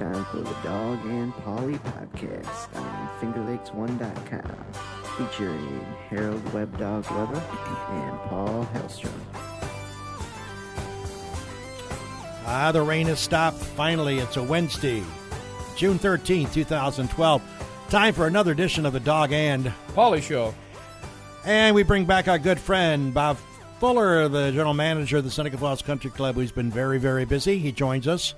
time for the Dog and Pauly podcast on FingerLakes1.com, featuring Harold Web Dog Weber and Paul Hellstrom. The rain has stopped. Finally, it's a Wednesday, June 13th, 2012. Time for another edition of the Dog and Pauly Show. And we bring back our good friend, Bob Fuller, the general manager of the Seneca Falls Country Club, who's been very, very busy. He joins us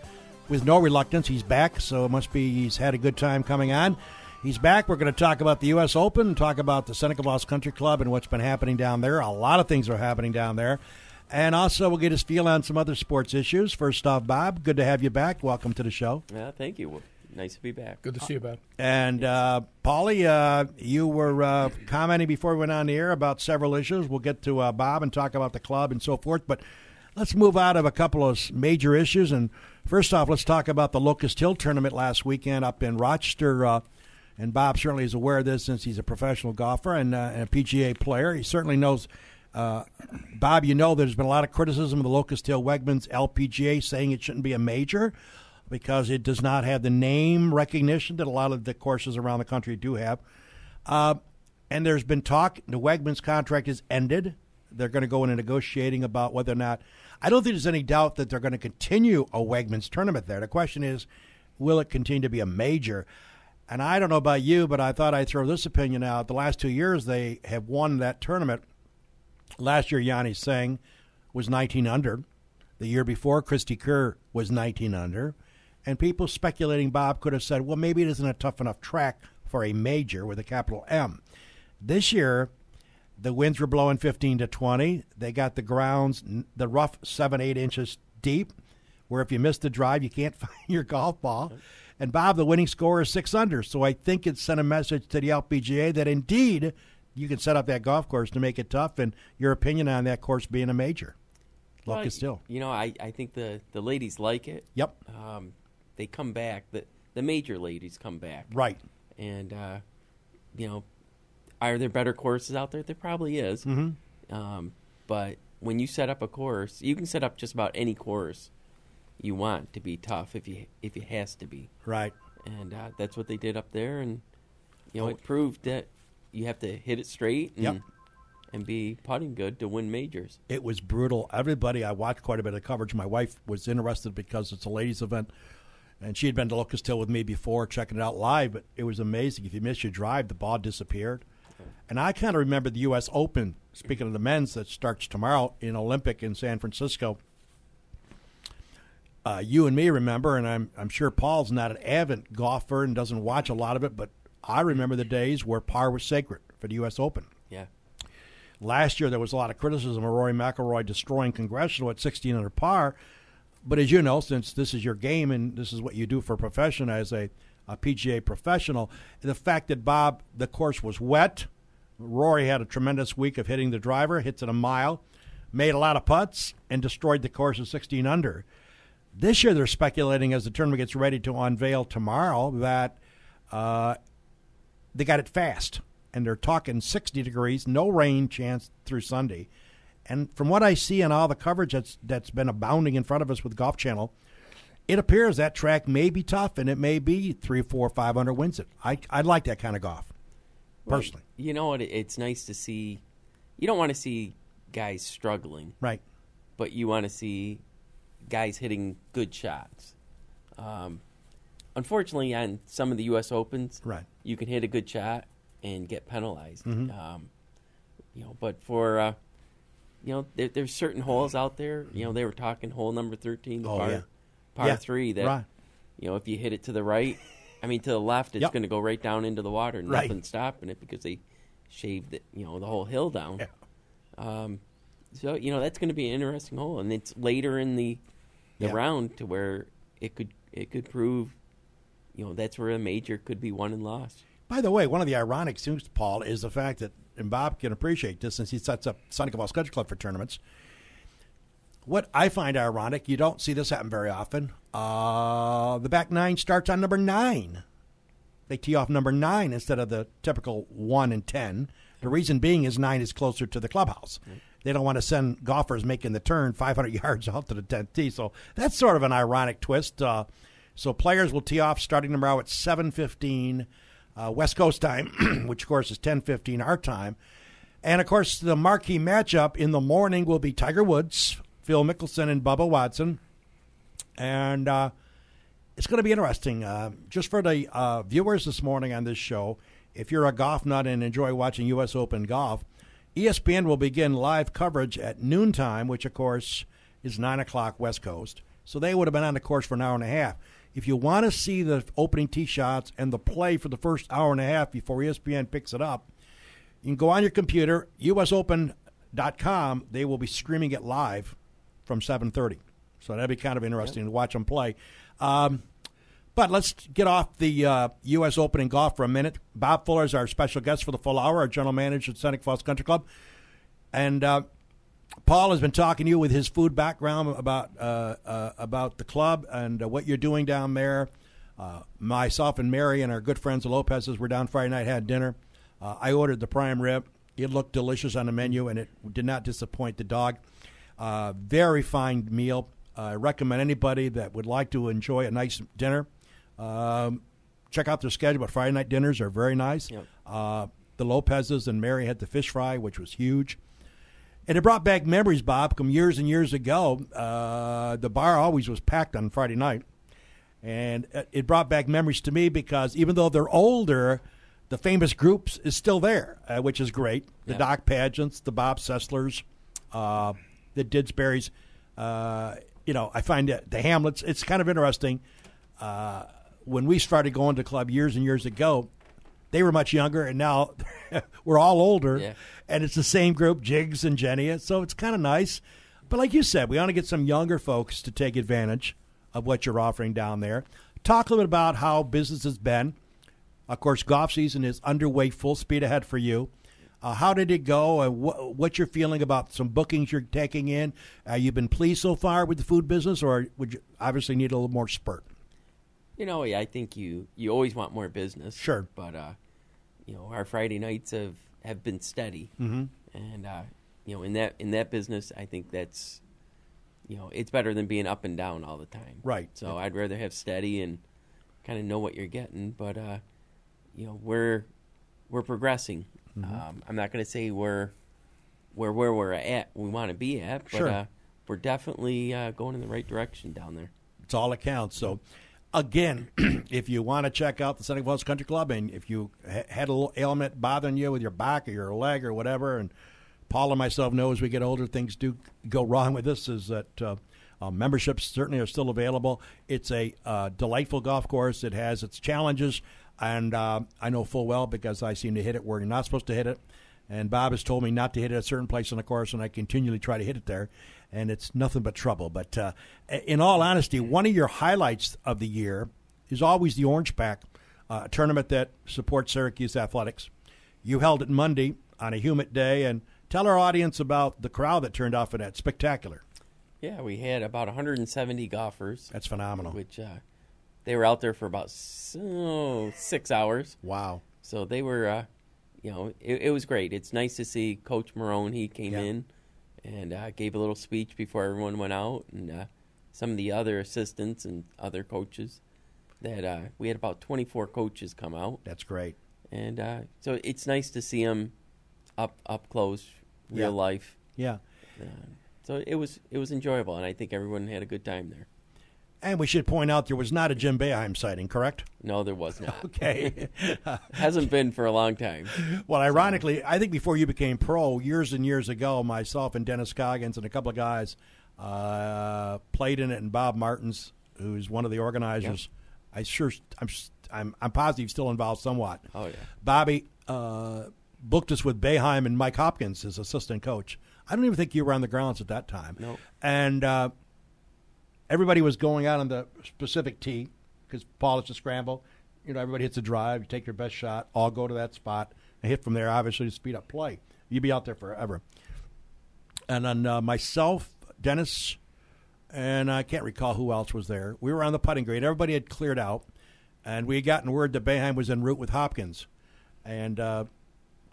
with no reluctance. He's back, so it must be he's had a good time coming on. He's back. We're going to talk about the U.S. Open, talk about the Seneca Falls Country Club and what's been happening down there. A lot of things are happening down there. And also we'll get his feel on some other sports issues. First off, Bob, good to have you back. Welcome to the show. Yeah, thank you. Nice to be back. Good to see you, Bob. And Pauly, you were commenting before we went on the air about several issues. We'll get to Bob and talk about the club and so forth. But let's move out of a couple of major issues. And first off, let's talk about the Locust Hill tournament last weekend up in Rochester. And Bob certainly is aware of this since he's a professional golfer and a PGA player. He certainly knows. Bob, you know there's been a lot of criticism of the Locust Hill Wegmans LPGA saying it shouldn't be a major because it does not have the name recognition that a lot of the courses around the country do have. And there's been talk, the Wegmans contract is ended. They're going to go into negotiating about whether or not, I don't think there's any doubt that they're going to continue a Wegmans tournament there. The question is, will it continue to be a major? And I don't know about you, but I thought I'd throw this opinion out. The last 2 years they have won that tournament. Last year, Yanni Singh was 19 under. The year before, Christy Kerr was 19 under. And people speculating, Bob, could have said, well, maybe it isn't a tough enough track for a major with a capital M. This year, the winds were blowing 15 to 20. They got the grounds, the rough 7-8 inches deep, where if you miss the drive, you can't find your golf ball. And, Bob, the winning score is 6 under. So I think it sent a message to the LPGA that, indeed, you can set up that golf course to make it tough. And your opinion on that course being a major? Locust Hill. You know, I think the ladies like it. Yep. They come back. The major ladies come back. Right. And, you know, are there better courses out there? There probably is. Mm-hmm. But when you set up a course, you can set up just about any course you want to be tough if it has to be. Right. And that's what they did up there. And, you know, it proved that you have to hit it straight and be putting good to win majors. It was brutal. Everybody, I watched quite a bit of coverage. My wife was interested because it's a ladies' event, and she had been to Locust Hill with me before, checking it out live, but it was amazing. If you missed your drive, the ball disappeared. Okay. And I kind of remember the U.S. Open, speaking of the men's, that starts tomorrow in Olympic in San Francisco. You and me remember, and I'm sure Paul's not an avid golfer and doesn't watch a lot of it, but I remember the days where par was sacred for the U.S. Open. Yeah. Last year, there was a lot of criticism of Rory McIlroy destroying Congressional at 16 under par. But as you know, since this is your game and this is what you do for a profession as a PGA professional, the fact that, Bob, the course was wet, Rory had a tremendous week of hitting the driver, hits it a mile, made a lot of putts, and destroyed the course at 16 under. This year, they're speculating as the tournament gets ready to unveil tomorrow that they got it fast, and they're talking 60 degrees, no rain chance through Sunday. And from what I see in all the coverage that's been abounding in front of us with Golf Channel, it appears that track may be tough, and it may be 3, 4, 500 wins it. I'd like that kind of golf, personally. Well, you know what? It's nice to see. You don't want to see guys struggling. Right. But you want to see guys hitting good shots. Unfortunately, on some of the U.S. Opens, right, you can hit a good shot and get penalized. Mm-hmm. You know, but for you know, there's certain holes out there. You know, they were talking hole number 13, the par 3. That right. You know, if you hit it to the right, I mean to the left, it's going to go right down into the water. Right. Nothing stopping it because they shaved it, you know, the whole hill down. Yeah. So you know that's going to be an interesting hole, and it's later in the round to where it could prove. You know, that's where a major could be won and lost. By the way, one of the ironic things, Paul, is the fact that, and Bob can appreciate this since he sets up Seneca Falls Country Club for tournaments. What I find ironic, you don't see this happen very often, the back nine starts on number 9. They tee off number 9 instead of the typical 1 and 10. The reason being is 9 is closer to the clubhouse. Mm-hmm. They don't want to send golfers making the turn 500 yards out to the 10th tee. So that's sort of an ironic twist. So players will tee off starting tomorrow at 7:15 West Coast time, which, of course, is 10:15 our time. And, of course, the marquee matchup in the morning will be Tiger Woods, Phil Mickelson, and Bubba Watson. And it's going to be interesting. Just for the viewers this morning on this show, if you're a golf nut and enjoy watching U.S. Open golf, ESPN will begin live coverage at noontime, which, of course, is 9 o'clock West Coast. So they would have been on the course for an hour and a half. If you want to see the opening tee shots and the play for the first hour and a half before ESPN picks it up, you can go on your computer, usopen.com. They will be streaming it live from 7:30. So that'd be kind of interesting to watch them play. But let's get off the U.S. Open in golf for a minute. Bob Fuller is our special guest for the full hour, our general manager at Seneca Falls Country Club. And Paul has been talking to you with his food background about the club and what you're doing down there. Myself and Mary and our good friends the Lopez's were down Friday night, had dinner. I ordered the prime rib. It looked delicious on the menu, and it did not disappoint the dog. Very fine meal. I recommend anybody that would like to enjoy a nice dinner. Check out their schedule, but Friday night dinners are very nice. Yep. The Lopez's and Mary had the fish fry, which was huge. And it brought back memories, Bob, from years and years ago. The bar always was packed on Friday night. And it brought back memories to me because even though they're older, the famous groups is still there, which is great. The Doc Pageants, the Bob Sesslers, the Didsberries. I find that the Hamlets, it's kind of interesting. When we started going to the club years and years ago, they were much younger, and now we're all older. Yeah. And it's the same group, Jiggs and Jenny. So it's kind of nice. But like you said, we want to get some younger folks to take advantage of what you're offering down there. Talk a little bit about how business has been. Of course, golf season is underway, full speed ahead for you. How did it go? What's your feeling about some bookings you're taking in? You've been pleased so far with the food business, or would you obviously need a little more spurt? I think you always want more business. Sure. But, our Friday nights have been steady. Mm-hmm. And, in that business, I think that's, it's better than being up and down all the time. Right. So I'd rather have steady and kind of know what you're getting. But, we're progressing. Mm-hmm. I'm not going to say we're where we're at, we want to be at, but sure. We're definitely going in the right direction down there. It's all that counts. So, again, if you want to check out the Seneca Falls Country Club, and if you had a little ailment bothering you with your back or your leg or whatever, and Paul and myself know as we get older things do go wrong with this, is that memberships certainly are still available. It's a delightful golf course. It has its challenges, and I know full well because I seem to hit it where you're not supposed to hit it. And Bob has told me not to hit it at a certain place on the course, and I continually try to hit it there, and it's nothing but trouble. But in all honesty, one of your highlights of the year is always the Orange Pack, a tournament that supports Syracuse athletics. You held it Monday on a humid day, and tell our audience about the crowd that turned out for that. Spectacular. Yeah, we had about 170 golfers. That's phenomenal. Which they were out there for about 6 hours. Wow. So they were... it was great. It's nice to see Coach Marone. He came in and gave a little speech before everyone went out, and some of the other assistants and other coaches. That we had about 24 coaches come out. That's great. And so it's nice to see them up close, real life. Yeah. So it was enjoyable, and I think everyone had a good time there. And we should point out there was not a Jim Boeheim sighting, correct? No, there was not. Okay. Hasn't been for a long time. Well, ironically, I think before you became pro, years and years ago, myself and Dennis Coggins and a couple of guys played in it, and Bob Martins, who's one of the organizers, I'm positive still involved somewhat. Oh, yeah. Bobby booked us with Boeheim and Mike Hopkins as assistant coach. I don't even think you were on the grounds at that time. No. And everybody was going out on the specific tee because Paul is to scramble. Everybody hits a drive. You take your best shot. All go to that spot and hit from there, obviously, to speed up play. You'd be out there forever. And then myself, Dennis, and I can't recall who else was there. We were on the putting green. Everybody had cleared out, and we had gotten word that Boeheim was en route with Hopkins. And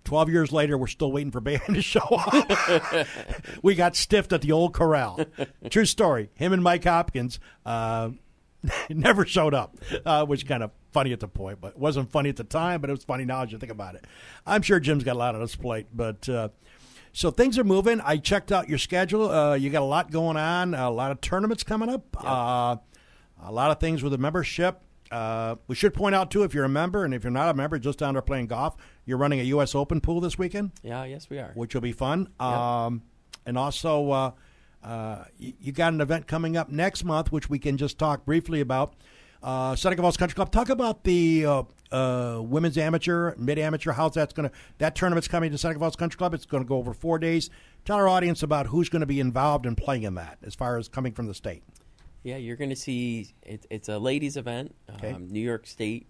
12 years later, we're still waiting for Boeheim to show up. We got stiffed at the old corral. True story. Him and Mike Hopkins, never showed up, which kind of funny at the point, but it wasn't funny at the time, but it was funny now as you think about it. I'm sure Jim's got a lot on his plate, but so things are moving. I checked out your schedule. You got a lot going on, a lot of tournaments coming up, Yep. A lot of things with the membership. We should point out, too, if you're a member, and if you're not a member, just down there playing golf, you're running a U.S. Open pool this weekend. Yeah, yes, we are. Which will be fun. Yep. And also, you got an event coming up next month, which we can just talk briefly about. Seneca Falls Country Club. Talk about the women's amateur, mid-amateur. How's that's going to? That tournament's coming to Seneca Falls Country Club. It's going to go over 4 days. Tell our audience about who's going to be involved in playing in that, as far as coming from the state. Yeah, you're going to see it's a ladies' event, Okay. New York State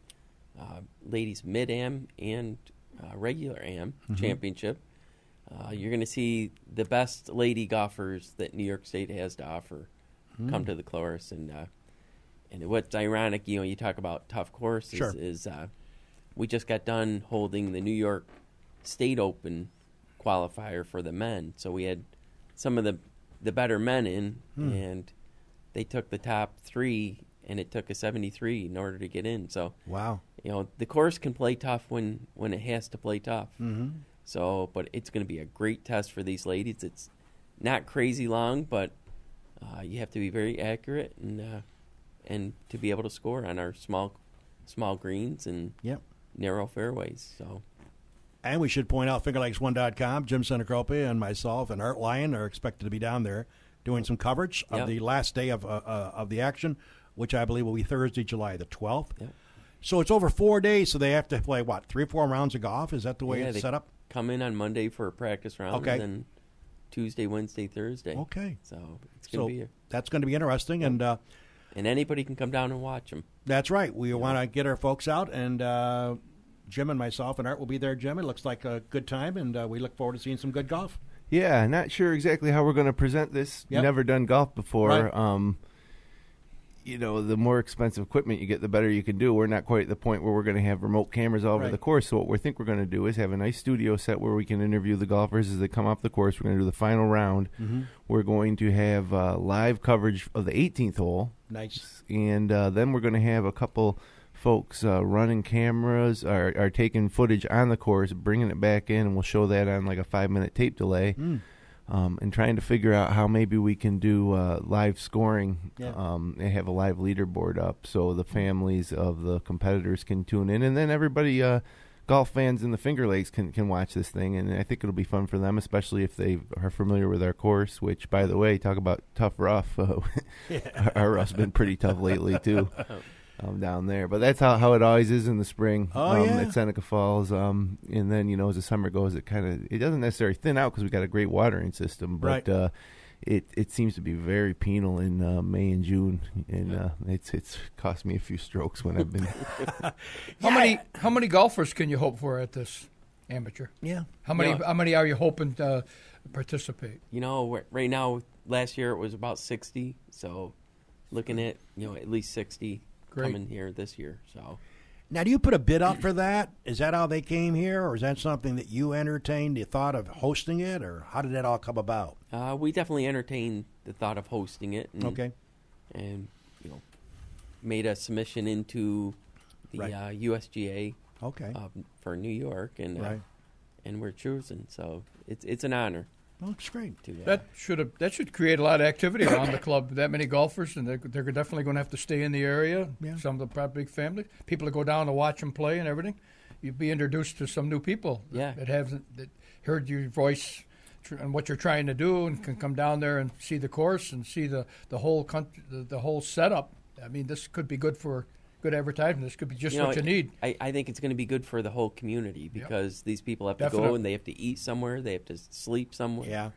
ladies mid-am and regular am championship. You're going to see the best lady golfers that New York State has to offer come to the course, and what's ironic, you talk about tough courses, Sure. is we just got done holding the New York State Open qualifier for the men, so we had some of the better men in, and they took the top 3, and it took a 73 in order to get in. So Wow. the course can play tough when it has to play tough. Mm-hmm. So, but it's going to be a great test for these ladies. It's not crazy long, but you have to be very accurate and to be able to score on our small greens and Yep. narrow fairways. So, And we should point out, FingerLakes1.com, Jim Senecrope and myself and Art Lyon are expected to be down there doing some coverage of Yep. the last day of the action, which I believe will be Thursday, July the 12th. Yep. So it's over 4 days, so they have to play, 3 or 4 rounds of golf? Is that the way yeah, it's they set up? come in on Monday for a practice round, Okay. and then Tuesday, Wednesday, Thursday. Okay. So it's going to be that's going to be interesting, and and anybody can come down and watch them. that's right. We want to get our folks out, and Jim and myself and Art will be there, Jim. It looks like a good time, and we look forward to seeing some good golf. Yeah, not sure exactly how we're going to present this. Yep. Never done golf before. Right. The more expensive equipment you get, the better you can do. We're not quite at the point where we're going to have remote cameras all over Right. the course. So what we think we're going to do is have a nice studio set where we can interview the golfers as they come off the course. We're going to do the final round. Mm-hmm. We're going to have live coverage of the 18th hole. Nice. And then we're going to have a couple folks running cameras are taking footage on the course, bringing it back in, and we'll show that on like a 5-minute tape delay. And trying to figure out how maybe we can do live scoring. Yeah. They have a live leaderboard up so the families of the competitors can tune in, and then everybody, golf fans in the Finger Lakes can watch this thing, and I think it'll be fun for them, especially if they are familiar with our course, which, by the way, talk about tough rough. Our rough's been pretty tough lately, too. Down there, but that's how it always is in the spring. At Seneca Falls, and then as the summer goes, it doesn't necessarily thin out because we got a great watering system, but Right. it seems to be very penal in May and June, and it's cost me a few strokes when I've been. How many golfers can you hope for at this amateur? Yeah. How many are you hoping to participate? Right now, last year it was about 60, so looking at at least 60 Great. coming here this year. So Now, do you put a bid up for that? Is that how they came here, or is that something that you entertained, the thought of hosting it, or how did that all come about? we definitely entertained the thought of hosting it. And, Okay. and made a submission into the Right. USGA Okay. for New York, and Right. and we're choosing. So it's an honor Oh, it's great. to That should create a lot of activity around the club. That many golfers, and they're definitely going to have to stay in the area. Yeah. Some of the probably big families, people that go down to watch them play and everything. You'd be introduced to some new people Yeah. that heard your voice and what you're trying to do, and can come down there and see the course and see the whole country, the whole setup. I mean, this could be good for good advertising. This could be just what you need. I think it's going to be good for the whole community because these people have to Definitely. go and they have to eat somewhere. They have to sleep somewhere. Yeah.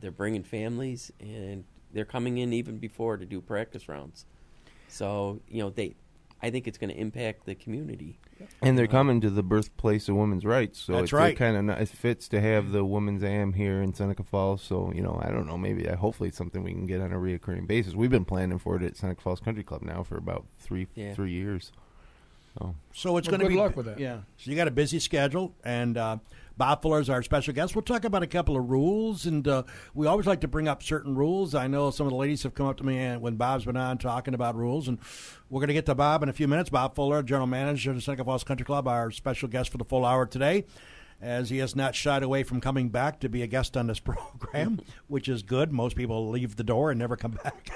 They're bringing families, and they're coming in even before to do practice rounds. So, I think it's going to impact the community. And they're coming to the birthplace of women's rights, so That's it's right. it fits to have the women's AM here in Seneca Falls. So I don't know, hopefully it's something we can get on a reoccurring basis. We've been planning for it at Seneca Falls Country Club now for about three years. So it's Well, going to good be luck with that. Yeah. So you got a busy schedule, and Bob Fuller is our special guest. We'll talk about a couple of rules, and we always like to bring up certain rules. I know some of the ladies have come up to me when Bob's been on talking about rules, and we're going to get to Bob in a few minutes. Bob Fuller, General Manager of the Seneca Falls Country Club, our special guest for the full hour today, as he has not shied away from coming back to be a guest on this program, which is good. Most people leave the door and never come back.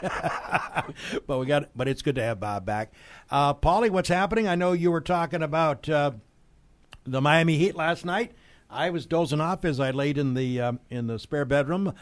But it's good to have Bob back. Pauly, what's happening? I know you were talking about the Miami Heat last night. I was dozing off as I laid in the spare bedroom,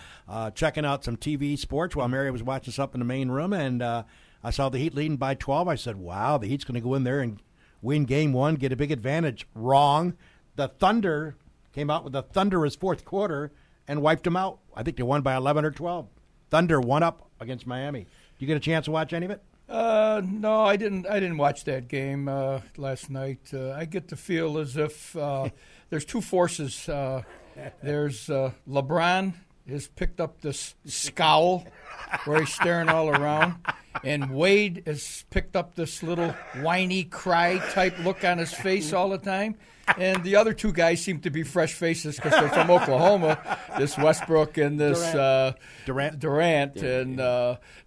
checking out some TV sports while Mary was watching us up in the main room, and I saw the Heat leading by 12. I said, wow, the Heat's going to go in there and win Game 1, get a big advantage. Wrong. The Thunder came out with a thunderous fourth quarter and wiped them out. I think they won by 11 or 12. Thunder won up against Miami. Did you get a chance to watch any of it? No, I didn't watch that game last night. I get the feel as if there's two forces. There's LeBron has picked up this scowl where he's staring all around, and Wade has picked up this little whiny cry type look on his face all the time. And the other two guys seem to be fresh faces because they're from Oklahoma, this Westbrook and this Durant. And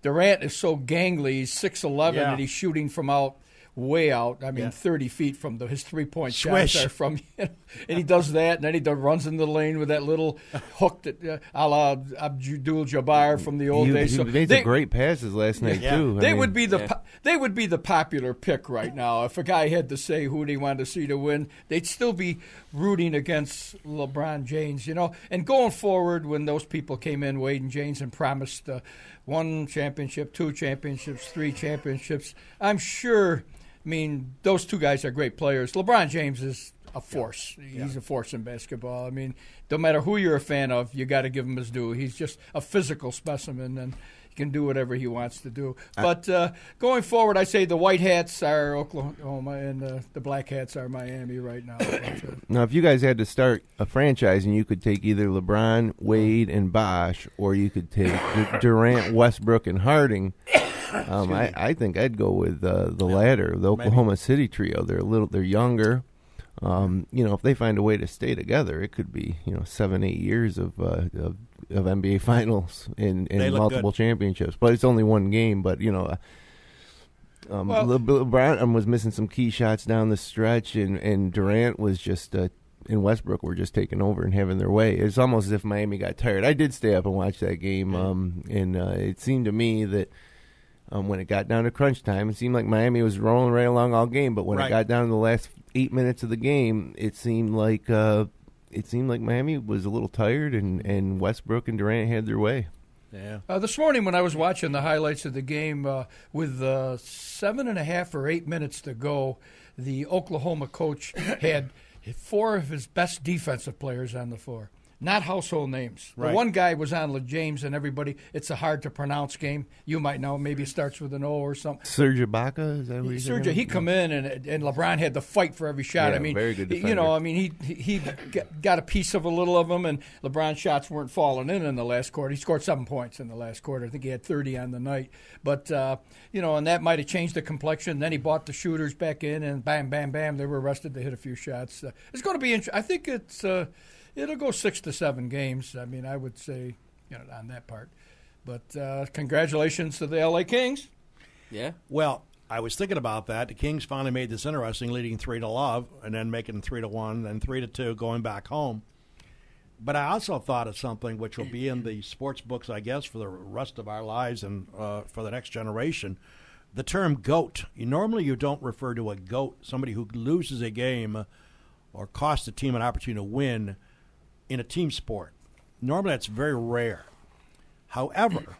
Durant is so gangly. He's 6'11", and he's shooting from way out. I mean, 30 feet from his three-point shots are from. And he does that, and then he runs in the lane with that little hook that a la Abdul-Jabbar from the old days. He made some great passes last night too. They would be the popular pick right now. If a guy had to say who he wanted to see to win, they'd still be rooting against LeBron James, And going forward, when those people came in, Wade and James, and promised 1 championship, 2 championships, 3 championships, I'm sure. I mean, those two guys are great players. LeBron James is a force. He's a force in basketball. I mean, no matter who you're a fan of, you got to give him his due. He's just a physical specimen, and he can do whatever he wants to do. But going forward, I say the white hats are Oklahoma, and the black hats are Miami right now. Now, if you guys had to start a franchise, and you could take either LeBron, Wade, and Bosh, or you could take Durant, Westbrook, and Harding. I think I'd go with the latter, the Oklahoma City trio. They're younger. If they find a way to stay together, it could be 7-8 years of NBA Finals and multiple championships. But it's only one game. But LeBron was missing some key shots down the stretch, and Durant was just. And Westbrook were just taking over and having their way. It's almost as if Miami got tired. I did stay up and watch that game, and it seemed to me that. When it got down to crunch time, it seemed like Miami was rolling right along all game. But when it got down to the last 8 minutes of the game, it seemed like Miami was a little tired, and Westbrook and Durant had their way. Yeah. This morning when I was watching the highlights of the game, with 7.5 or 8 minutes to go, the Oklahoma coach had 4 of his best defensive players on the floor. Not household names. Right. The one guy was on James, and everybody, it's a hard-to-pronounce game. You might know. Maybe it starts with an O or something. Serge Ibaka? Is that what he's Serge, he come in, and LeBron had to fight for every shot. Yeah, I mean, very good defender. He got a piece of a little of them, and LeBron's shots weren't falling in the last quarter. He scored 7 points in the last quarter. I think he had 30 on the night. But, and that might have changed the complexion. Then he brought the shooters back in, and bam, bam, bam, they were arrested. They hit a few shots. It's going to be interesting. I think it'll go 6 to 7 games. I mean, I would say, on that part. But congratulations to the L.A. Kings. Yeah. Well, I was thinking about that. The Kings finally made this interesting, leading 3-0, and then making 3-1, then 3-2, going back home. But I also thought of something which will be in the sports books, I guess, for the rest of our lives and for the next generation. The term GOAT. Normally you don't refer to a GOAT, somebody who loses a game or costs the team an opportunity to win in a team sport. Normally that's very rare. However,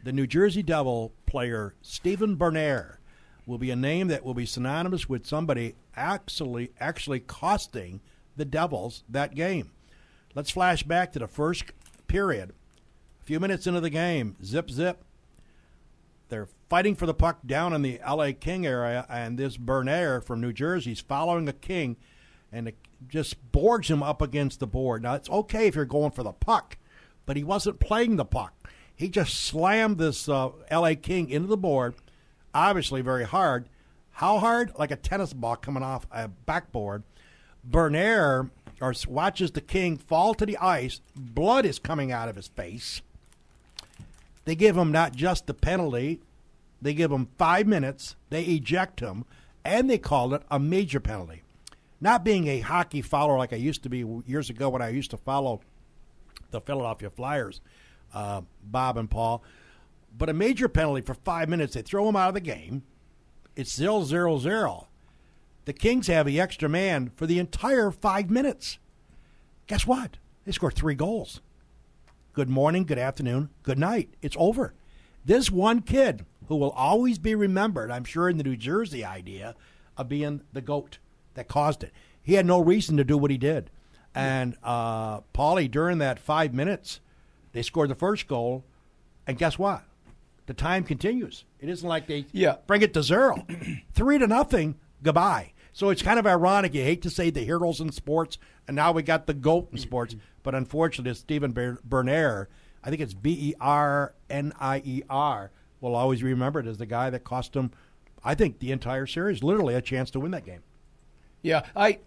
the New Jersey Devil player Stephen Bernaire will be a name that will be synonymous with somebody actually costing the Devils that game. Let's flash back to the first period. A few minutes into the game, zip, zip. They're fighting for the puck down in the L.A. King area, and this Bernaire from New Jersey is following a King, and it just boards him up against the board. Now, it's okay if you're going for the puck, but he wasn't playing the puck. He just slammed this L.A. King into the board, obviously very hard. How hard? Like a tennis ball coming off a backboard. Bernaire or watches the king fall to the ice. Blood is coming out of his face. They give him not just the penalty, they give him 5 minutes, they eject him, and they called it a major penalty. Not being a hockey follower like I used to be years ago when I used to follow the Philadelphia Flyers, Bob and Paul, but a major penalty for 5 minutes, they throw him out of the game. It's 0-0-0. The Kings have the extra man for the entire 5 minutes. Guess what? They score 3 goals. Good morning, good afternoon, good night. It's over. This one kid who will always be remembered, I'm sure in the New Jersey idea of being the GOAT that caused it. He had no reason to do what he did. And Pauly, during that 5 minutes, they scored the first goal. And guess what? The time continues. It isn't like they bring it to 0. 3-0, goodbye. So it's kind of ironic. You hate to say the heroes in sports, and now we got the GOAT in sports. But unfortunately, Stephen Bernier, I think it's Bernier, will always be remembered as the guy that cost him, I think, the entire series, literally a chance to win that game. Yeah,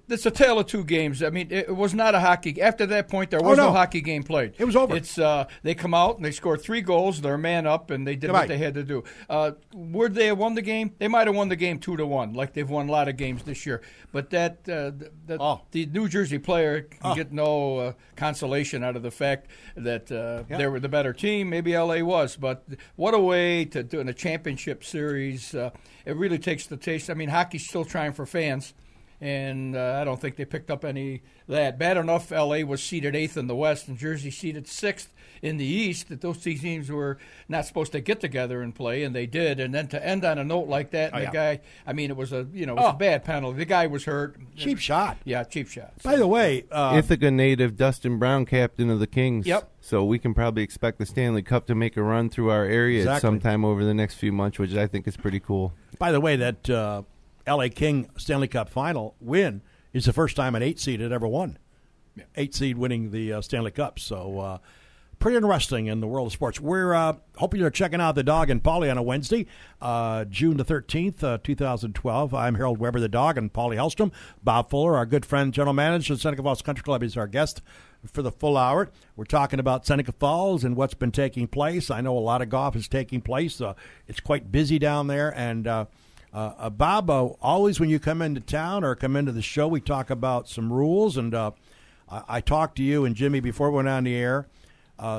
it's a tale of two games. I mean, it was not a hockey. After that point, there was no hockey game played. It was over. It's they come out and they score 3 goals. They're a man up, and they did what they had to do. Would they have won the game? They might have won the game 2-1, like they've won a lot of games this year. But the New Jersey player can get no consolation out of the fact that they were the better team. Maybe LA was, but what a way to do in a championship series. It really takes the taste. I mean, hockey's still trying for fans. And I don't think they picked up any that. Bad enough, L.A. was seeded 8th in the West and Jersey seeded 6th in the East, that those two teams were not supposed to get together and play, and they did. And then to end on a note like that, the guy, I mean, it was a bad penalty. The guy was hurt. Cheap shot. Yeah, cheap shot. By the way, Ithaca native Dustin Brown, captain of the Kings. Yep. So we can probably expect the Stanley Cup to make a run through our area sometime over the next few months, which I think is pretty cool. By the way, that L.A. King Stanley Cup final win is the first time an 8 seed had ever won. 8 seed winning the Stanley Cup. So pretty interesting in the world of sports. We're hoping you're checking out the Dog and Pauly on a Wednesday, June the 13th, 2012. I'm Harold Weber, the Dog, and Pauly Hellstrom. Bob Fuller, our good friend, general manager of Seneca Falls Country Club, is our guest for the full hour. We're talking about Seneca Falls and what's been taking place. I know a lot of golf is taking place. It's quite busy down there, and Bob, always when you come into town or come into the show, we talk about some rules, and I talked to you and Jimmy before we went on the air,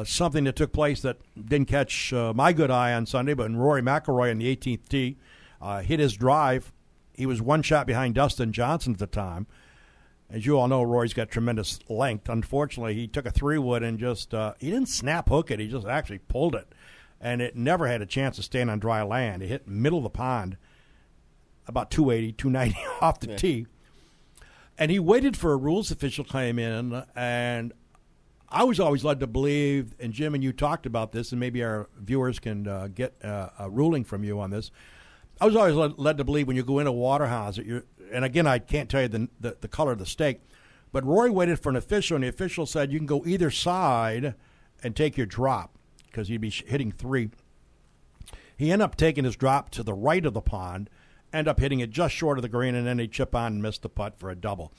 something that took place that didn't catch my good eye on Sunday, but when Rory McIlroy in the 18th tee hit his drive, he was one shot behind Dustin Johnson at the time. As you all know, Rory's got tremendous length. Unfortunately, he took a 3-wood and just he didn't snap hook it, he just actually pulled it, and it never had a chance to stand on dry land. It hit middle of the pond, about 280, 290 off the tee. And he waited for a rules official to come in, and I was always led to believe, and Jim and you talked about this, and maybe our viewers can get a ruling from you on this. I was always led to believe when you go into a water hazard, and again, I can't tell you the color of the stake, but Rory waited for an official, and the official said you can go either side and take your drop, because he'd be hitting 3. He ended up taking his drop to the right of the pond, end up hitting it just short of the green, and then they chip on and miss the putt for a double.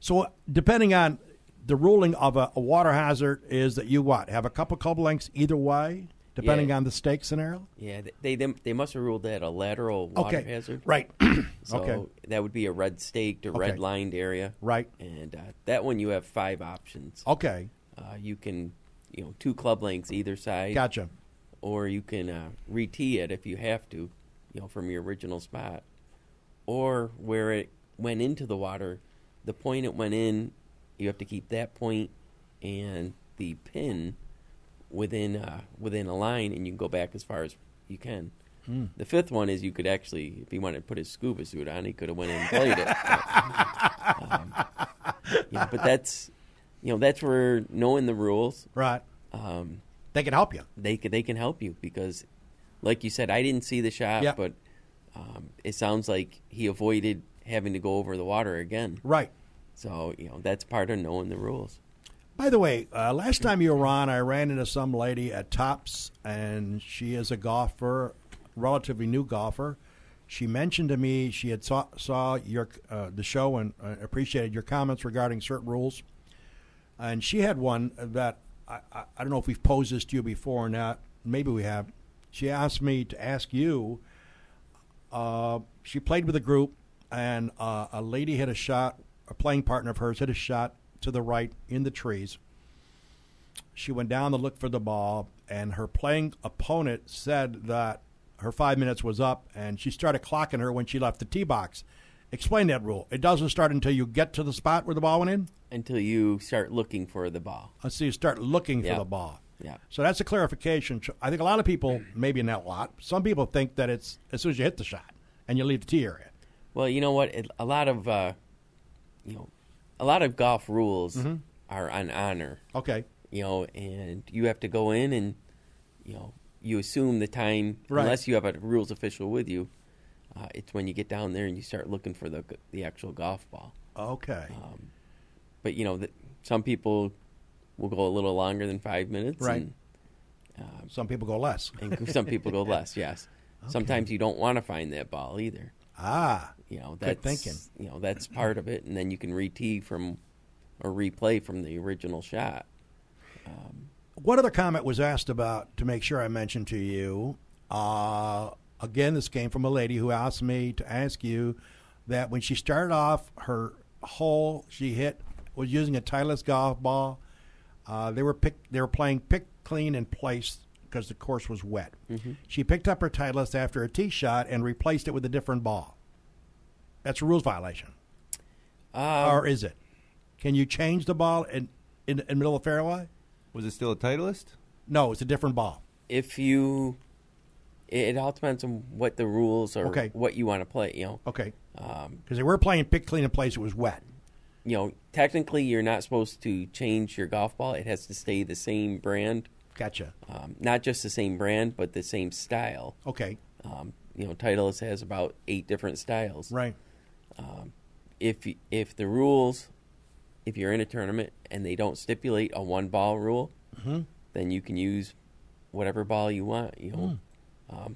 So depending on the ruling of a water hazard is that you have a couple lengths either way, depending on the stake scenario? Yeah, they must have ruled that a lateral water hazard. Right. So that would be a red staked or red lined area. Right. And that one you have 5 options. Okay. You can, 2 club lengths either side. Gotcha. Or you can re-tee it if you have to, from your original spot. Or where it went into the water, the point it went in, you have to keep that point and the pin within a line, and you can go back as far as you can. The 5th one is you could actually, if he wanted to put his scuba suit on, he could have went in and played it. But that's where knowing the rules, right? They can help you. They can help you because, like you said, I didn't see the shot, but it sounds like he avoided having to go over the water again. Right. So, that's part of knowing the rules. By the way, last time you were on, I ran into some lady at Tops, and she is a golfer, relatively new golfer. She mentioned to me she had saw your the show and appreciated your comments regarding certain rules. and she had one that I don't know if we've posed this to you before or not. Maybe we have. She asked me to ask you. She played with a group, and a lady hit a shot. A playing partner of hers hit a shot to the right in the trees. She went down to look for the ball, and her playing opponent said that her 5 minutes was up, and she started clocking her when she left the tee box. Explain that rule. It doesn't start until you get to the spot where the ball went in? Until you start looking for the ball. So you start looking for the ball. Yeah. So that's a clarification. I think a lot of people, maybe not a lot, some people think that it's as soon as you hit the shot and you leave the tee area. Well, you know what? A lot of golf rules are on honor. Okay. And you have to go in and, you assume the time, unless you have a rules official with you. It's when you get down there and you start looking for the actual golf ball. Okay. But, some people will go a little longer than 5 minutes. Right. And, some people go less. And some people go less, yes. Okay. Sometimes you don't want to find that ball either. That's good thinking. That's part of it, and then you can re-tee from or replay from the original shot. What other comment was asked about, to make sure I mentioned to you? Again, this came from a lady who asked me to ask you that when she started off her hole, she hit was using a Titleist golf ball. They were playing pick, clean, and place because the course was wet. Mm-hmm. She picked up her Titleist after a tee shot and replaced it with a different ball. That's a rules violation. Or is it? Can you change the ball in the middle of the fairway? Was it still a Titleist? No, it's a different ball. It all depends on what the rules or what you want to play. Okay. Because they were playing pick, clean, and place. It was wet. Technically, you're not supposed to change your golf ball. It has to stay the same brand. Gotcha. Not just the same brand, but the same style. Okay. Titleist has about 8 different styles. Right. If the rules, if you're in a tournament and they don't stipulate a one ball rule, then you can use whatever ball you want.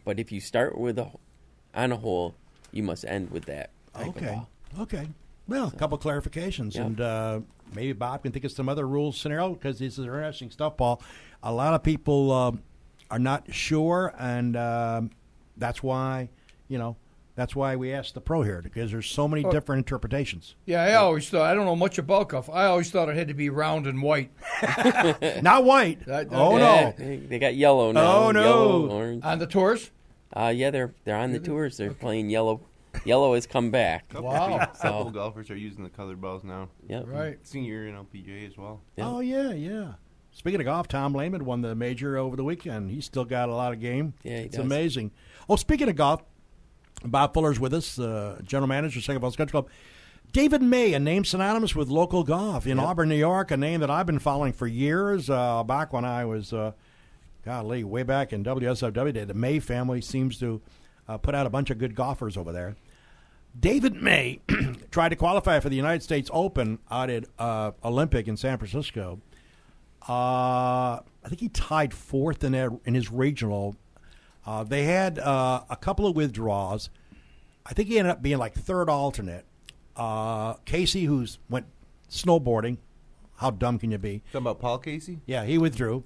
But if you start with on a hole, you must end with that type of ball. Okay. Well, a couple clarifications, and maybe Bob can think of some other rules scenario, because this is interesting stuff, Paul. A lot of people are not sure, and that's why we asked the pro here, because there's so many different interpretations. Yeah, I always thought, I don't know much about golf. I always thought it had to be round and white. Not white. No. They got yellow now. Oh, no. Yellow, orange. On the tours? They're on the tours. They're playing yellow. Yellow has come back. Wow. Couple golfers are using the colored balls now. Yep. Right. Senior and LPGA as well. Yep. Oh, yeah. Speaking of golf, Tom Lehman won the major over the weekend. He's still got a lot of game. Yeah, he It's does. amazing. Oh, speaking of golf, Bob Fuller's with us, general manager of Seneca Falls Country Club. David May, a name synonymous with local golf in Auburn, New York, a name that I've been following for years, back when I was, way back in WSFW day. The May family seems to put out a bunch of good golfers over there. David May tried to qualify for the United States Open out at Olympic in San Francisco. I think he tied fourth in his regional. They had a couple of withdrawals. I think he ended up being like third alternate. Casey, who's went snowboarding. How dumb can you be? Talking about Paul Casey? Yeah, he withdrew.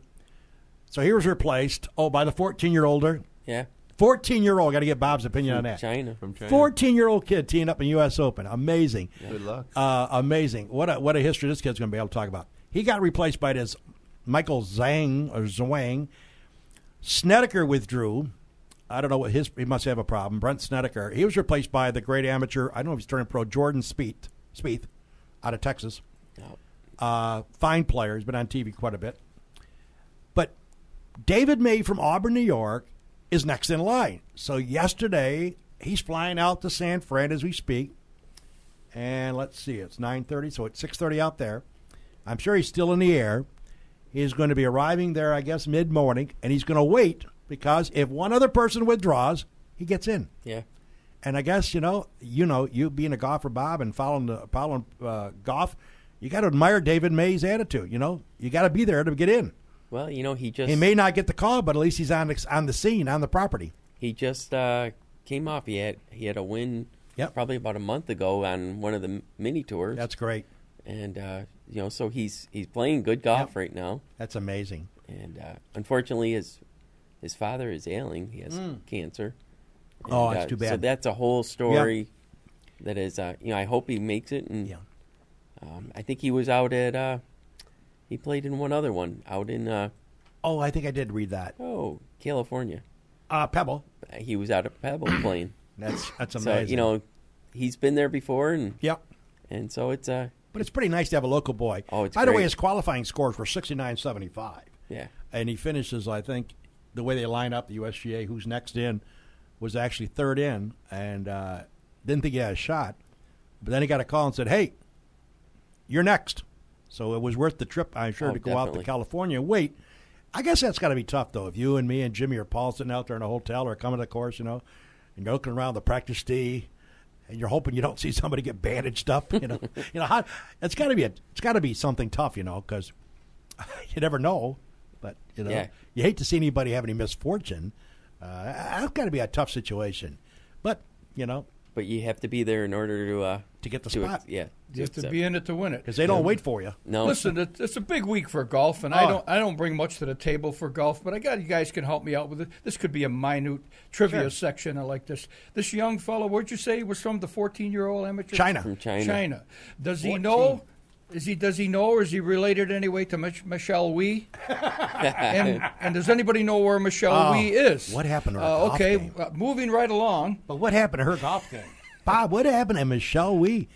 So he was replaced, by the 14-year-older. Yeah. 14-year-old. Got to get Bob's opinion on that. From China. 14-year-old kid teeing up in U.S. Open. Amazing. Yeah. Good luck. Amazing. What a history this kid's going to be able to talk about. He got replaced by this Michael Zwang. Snedeker withdrew. I don't know what he must have a problem. Brent Snedeker. He was replaced by the great amateur, I don't know if he's turning pro, Jordan Spieth out of Texas. No. Fine player. He's been on TV quite a bit. But David May from Auburn, New York, is next in line. So yesterday, he's flying out to San Fran as we speak. And let's see, it's 9:30, so it's 6:30 out there. I'm sure he's still in the air. He's going to be arriving there, I guess, mid-morning, and he's going to wait, because if one other person withdraws, he gets in. Yeah. And I guess, you being a golfer, Bob, and following golf, you got to admire David May's attitude. You got to be there to get in. Well, he may not get the call, but at least he's on the scene, on the property. He just came off. He had a win probably about a month ago on one of the mini tours. That's great. And so he's playing good golf right now. That's amazing. And unfortunately, his father is ailing. He has cancer. And, Oh, that's too bad. So that's a whole story. That is, I hope he makes it. And I think he was out at. He played in one other one out in. I think I did read that. California. Pebble. He was out at Pebble playing. That's amazing. So he's been there before, and yep. And so it's But it's pretty nice to have a local boy. Oh, it's By the great. way, his qualifying scores were 69.75. Yeah. And he finishes, I think, the way they line up the USGA, who's next in, was actually third in, and didn't think he had a shot. But then he got a call and said, "Hey, you're next." So it was worth the trip, I'm sure, to go out to definitely. California and wait. I guess that's got to be tough, though. If you and me and Jimmy or Paul sitting out there in a hotel or coming to the course, and you're looking around the practice tee, and you're hoping you don't see somebody get bandaged up, how, it's got to be something tough, because you never know. But Yeah. you hate to see anybody have any misfortune. That's got to be a tough situation. But But you have to be there in order to get the spot. Yeah. You have to be in it to win it. Because they don't wait for you. No. Listen, it's a big week for golf, and Oh. I don't bring much to the table for golf, but I got you guys can help me out with it. This could be a minute trivia Sure. section. I like this. This young fellow, what'd you say he was from? The 14-year-old amateur? China. From China. China. Does he 14. know? Does he know, or is he related anyway to Michelle Wee? and does anybody know where Michelle Wee is? what happened to her golf Okay, game? moving right along. But what happened to her golf game? Bob, what happened to Michelle Wee?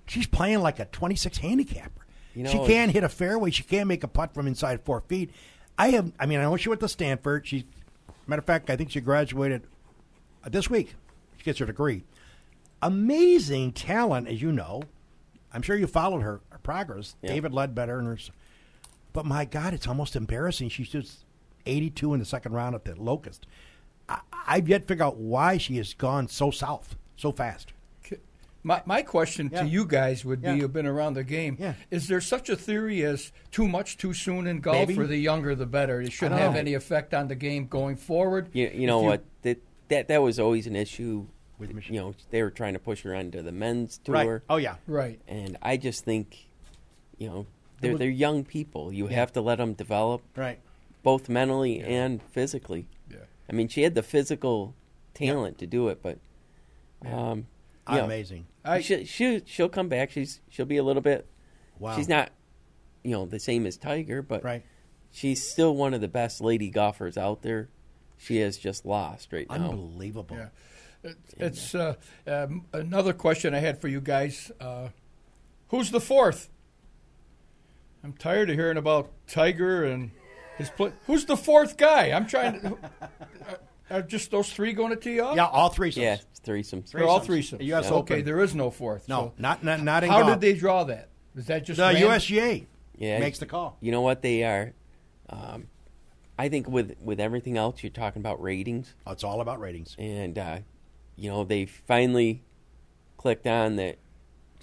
She's playing like a 26 handicapper. She can't hit a fairway. She can't make a putt from inside 4 feet. I know she went to Stanford. Matter of fact, I think she graduated this week. She gets her degree. Amazing talent, as you know. I'm sure you followed her progress. Yeah. David Ledbetter and her. But my God, it's almost embarrassing. She's just 82 in the second round at the Locust. I've yet to figure out why she has gone so south so fast. My question Yeah. to you guys would be, Yeah. you've been around the game. Yeah. Is there such a theory as too much too soon in golf, Maybe. or the younger the better? It shouldn't have any effect on the game going forward. You know what? That was always an issue. With Michelle. They were trying to push her onto the men's tour. Right. Oh, yeah. Right. And I just think, they're young people. You have to let them develop, Right. both mentally and physically. Yeah. I mean, she had the physical talent to do it, but Amazing. she'll come back. She'll be a little bit. Wow. She's not, the same as Tiger, but Right. she's still one of the best lady golfers out there. She has just lost right now. Unbelievable. Yeah. It's another question I had for you guys. Who's the fourth? I'm tired of hearing about Tiger and his play. Who's the fourth guy? I'm trying to. Are just those three going to tee off? Yeah, all threesomes. Yeah, threesomes. They're all threesomes. The US Okay, Open. there is no fourth. No, So not in how golf. did they draw that? Is that just The random? USGA Yeah, makes the call. You know what they are? I think with everything else, you're talking about ratings, Oh, it's all about ratings. and they finally clicked on that.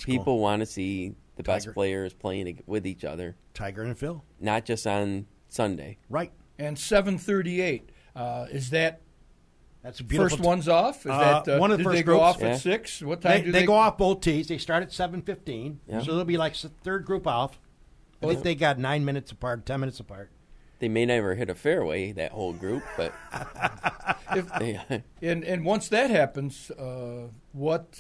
People want to see the best Tiger. players playing with each other, Tiger and Phil. not just on Sunday. Right. And 7:38. Is that That's a beautiful. first one's off? Is that one of the did first they go groups. off Yeah. at 6? What time do They go off both tees. They start at 7:15. Yeah. So they'll be like third group off. I think they got 9 minutes apart, 10 minutes apart. They may never hit a fairway, that whole group, but And once that happens, what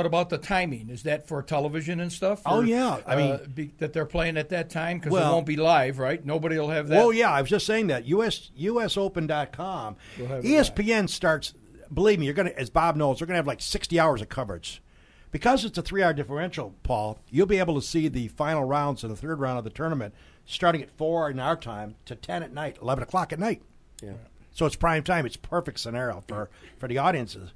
about the timing? Is that for television and stuff? Oh, Or, yeah. I mean- that they're playing at that time because it Well- won't be live, right? Nobody will have that. Well, yeah, I was just saying that. USOpen.com. We'll have it ESPN starts, believe me, you're going to, as Bob knows, they're going to have like 60 hours of coverage. Because it's a 3-hour differential, Paul, you'll be able to see the final rounds of the third round of the tournament starting at 4 in our time to 10 at night, 11 o'clock at night. yeah. So it's prime time. It's perfect scenario for the audiences.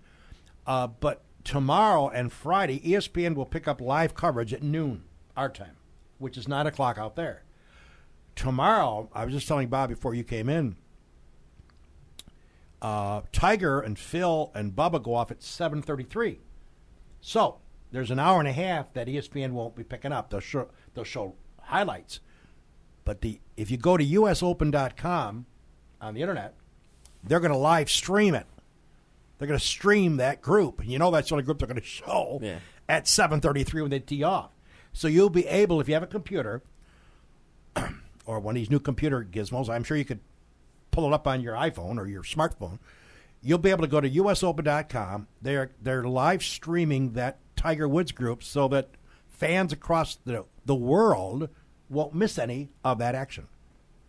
But tomorrow and Friday, ESPN will pick up live coverage at noon, our time, which is 9 o'clock out there. Tomorrow, I was just telling Bob before you came in, Tiger and Phil and Bubba go off at 7:33. So there's an hour and a half that ESPN won't be picking up. They'll show highlights. But if you go to usopen.com on the internet, they're going to live stream it. They're going to stream that group. And you know that's the only group they're going to show Yeah. at 7:33 when they tee off. So you'll be able, if you have a computer or one of these new computer gizmos, I'm sure you could pull it up on your iPhone or your smartphone. You'll be able to go to usopen.com. They're live streaming that Tiger Woods group so that fans across the world won't miss any of that action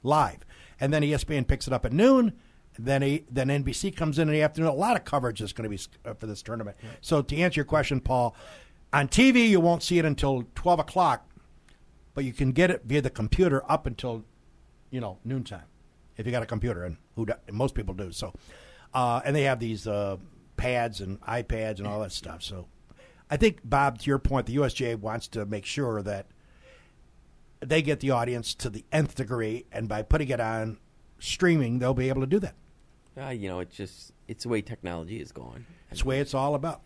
live. And then ESPN picks it up at noon. Then NBC comes in the afternoon. A lot of coverage is going to be for this tournament. Right. So to answer your question, Paul, on TV you won't see it until 12 o'clock, but you can get it via the computer up until, noontime, if you got a computer, and most people do. So, and they have these pads and iPads and all that stuff. So I think, Bob, to your point, the USGA wants to make sure that they get the audience to the nth degree, and by putting it on streaming, they'll be able to do that. It's the way technology is going. It's the way it's all about.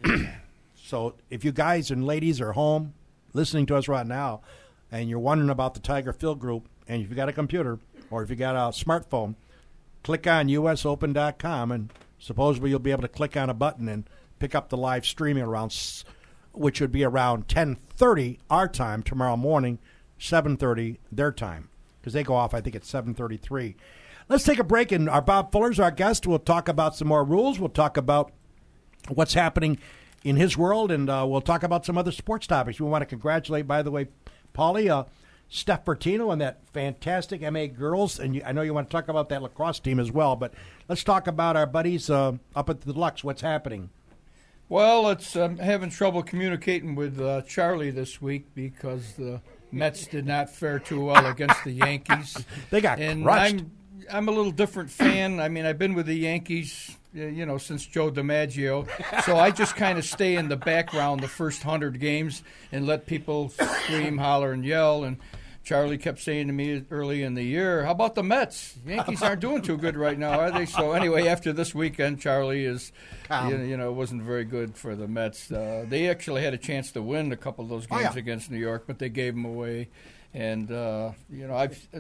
So if you guys and ladies are home listening to us right now, and you're wondering about the Tiger Field Group, and if you got a computer or if you got a smartphone, click on usopen.com, and supposedly you'll be able to click on a button and pick up the live streaming which would be around 10:30 our time tomorrow morning, 7:30 their time, because they go off, I think, at 7:33. Let's take a break, and our Bob Fuller's our guest. We'll talk about some more rules. We'll talk about what's happening in his world, and we'll talk about some other sports topics. We want to congratulate, by the way, Pauly, Steph Bertino and that fantastic MA girls, and I know you want to talk about that lacrosse team as well, but let's talk about our buddies up at the Deluxe. What's happening? Well, it's having trouble communicating with Charlie this week because the Mets did not fare too well against the Yankees. They got crushed. I'm a little different fan. I mean, I've been with the Yankees, since Joe DiMaggio. So I just kind of stay in the background the first 100 games and let people scream, holler, and yell. And Charlie kept saying to me early in the year, how about the Mets? Yankees aren't doing too good right now, are they? So anyway, after this weekend, Charlie is, wasn't very good for the Mets. They actually had a chance to win a couple of those games against New York, but they gave them away. And,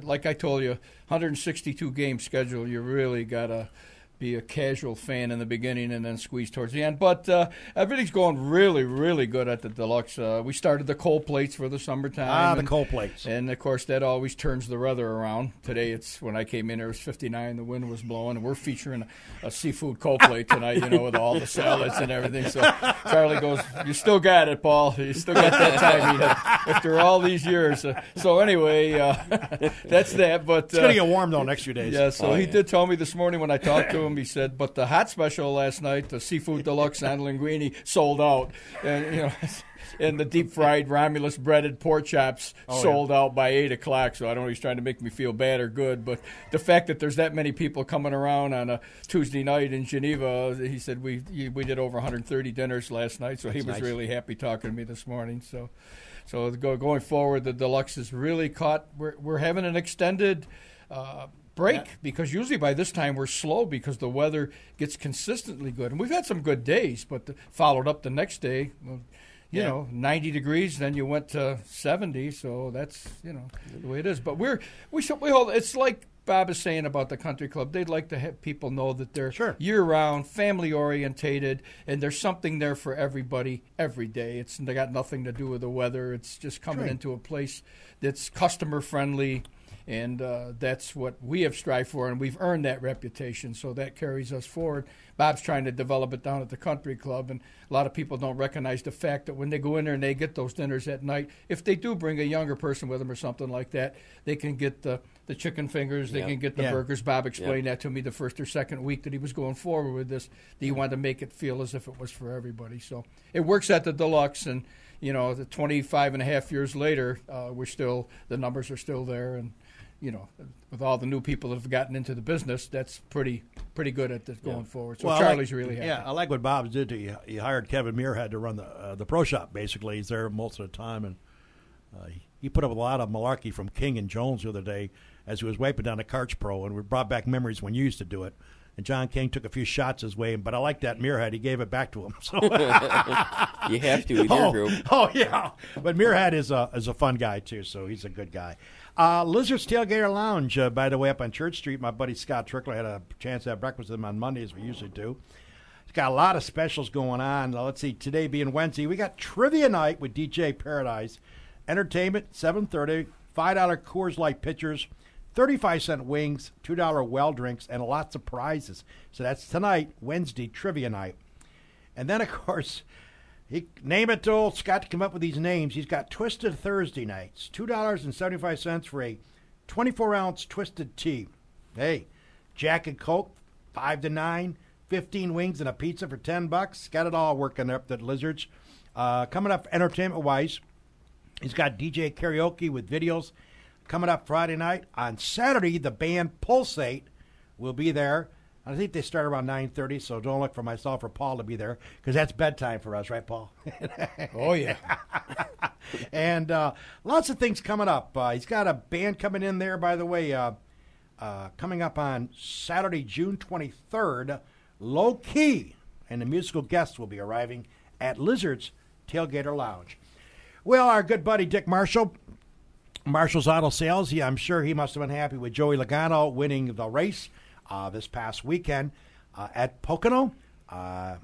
like I told you, 162 game schedule, you really got to be a casual fan in the beginning and then squeeze towards the end. But everything's going really, really good at the Deluxe. We started the cold plates for the summertime. The cold plates. And, of course, that always turns the weather around. Today, when I came in, it was 59. The wind was blowing. And we're featuring a seafood cold plate tonight, with all the salads and everything. So Charlie goes, you still got it, Paul. You still got that time after all these years. So anyway, that's that. But it's going to get warm, though, next few days. Yeah, so he did tell me this morning when I talked to him, he said, but the hot special last night, the seafood deluxe and linguine, sold out. And, and the deep-fried Romulus breaded pork chops sold out by 8 o'clock. So I don't know if he's trying to make me feel bad or good. But the fact that there's that many people coming around on a Tuesday night in Geneva, he said we did over 130 dinners last night. So he was really happy talking to me this morning. So going forward, the deluxe is really caught. We're having an extended break because usually by this time we're slow because the weather gets consistently good. And we've had some good days, but followed up the next day, 90 degrees, then you went to 70, so that's, the way it is. But we hold, it's like Bob is saying about the country club. They'd like to have people know that they're year-round, family-orientated, and there's something there for everybody every day. They got nothing to do with the weather. It's just coming into a place that's customer-friendly. And that's what we have strived for, and we've earned that reputation, so that carries us forward. Bob's trying to develop it down at the country club, and a lot of people don't recognize the fact that when they go in there and they get those dinners at night, if they do bring a younger person with them or something like that, they can get the chicken fingers, they can get the burgers. Bob explained that to me the first or second week that he was going forward with this, that he wanted to make it feel as if it was for everybody. So it works at the Deluxe, and, the 25 and a half years later, the numbers are still there, and with all the new people that have gotten into the business, that's pretty good at this going forward. So Charlie's really happy. Yeah, I like what Bob did. He hired Kevin Muirhead to run the pro shop, basically. He's there most of the time. And he put up a lot of malarkey from King and Jones the other day as he was wiping down the Karch Pro, and we brought back memories when you used to do it. And John King took a few shots his way, but I like that Muirhead. He gave it back to him. So you have to with your group. Oh, yeah. But Muirhead is a fun guy, too, so he's a good guy. Lizard's Tailgater Lounge, by the way, up on Church Street. My buddy Scott Trickler had a chance to have breakfast with him on Monday, as we usually do. He's got a lot of specials going on. Let's see, today being Wednesday, we got Trivia Night with DJ Paradise. entertainment, 7:30, $5 Coors Light pitchers, 35-cent wings, $2 well drinks, and lots of prizes. So that's tonight, Wednesday, trivia night. And then, of course, name it to old Scott to come up with these names. He's got Twisted Thursday nights, $2.75 for a 24-ounce Twisted tea. Hey, Jack and Coke, 5 to 9, 15 wings and a pizza for $10. Got it all working up at Lizards. Coming up entertainment-wise, he's got DJ karaoke with videos coming up Friday night. On Saturday, the band Pulsate will be there. I think they start around 9:30, so don't look for myself or Paul to be there because that's bedtime for us, right, Paul? Oh, yeah. And lots of things coming up. He's got a band coming in there, by the way, coming up on Saturday, June 23rd, Low Key, and the musical guests will be arriving at Lizard's Tailgater Lounge. Well, our good buddy Dick Marshall, Marshall's Auto Sales, I'm sure he must have been happy with Joey Logano winning the race this past weekend at Pocono.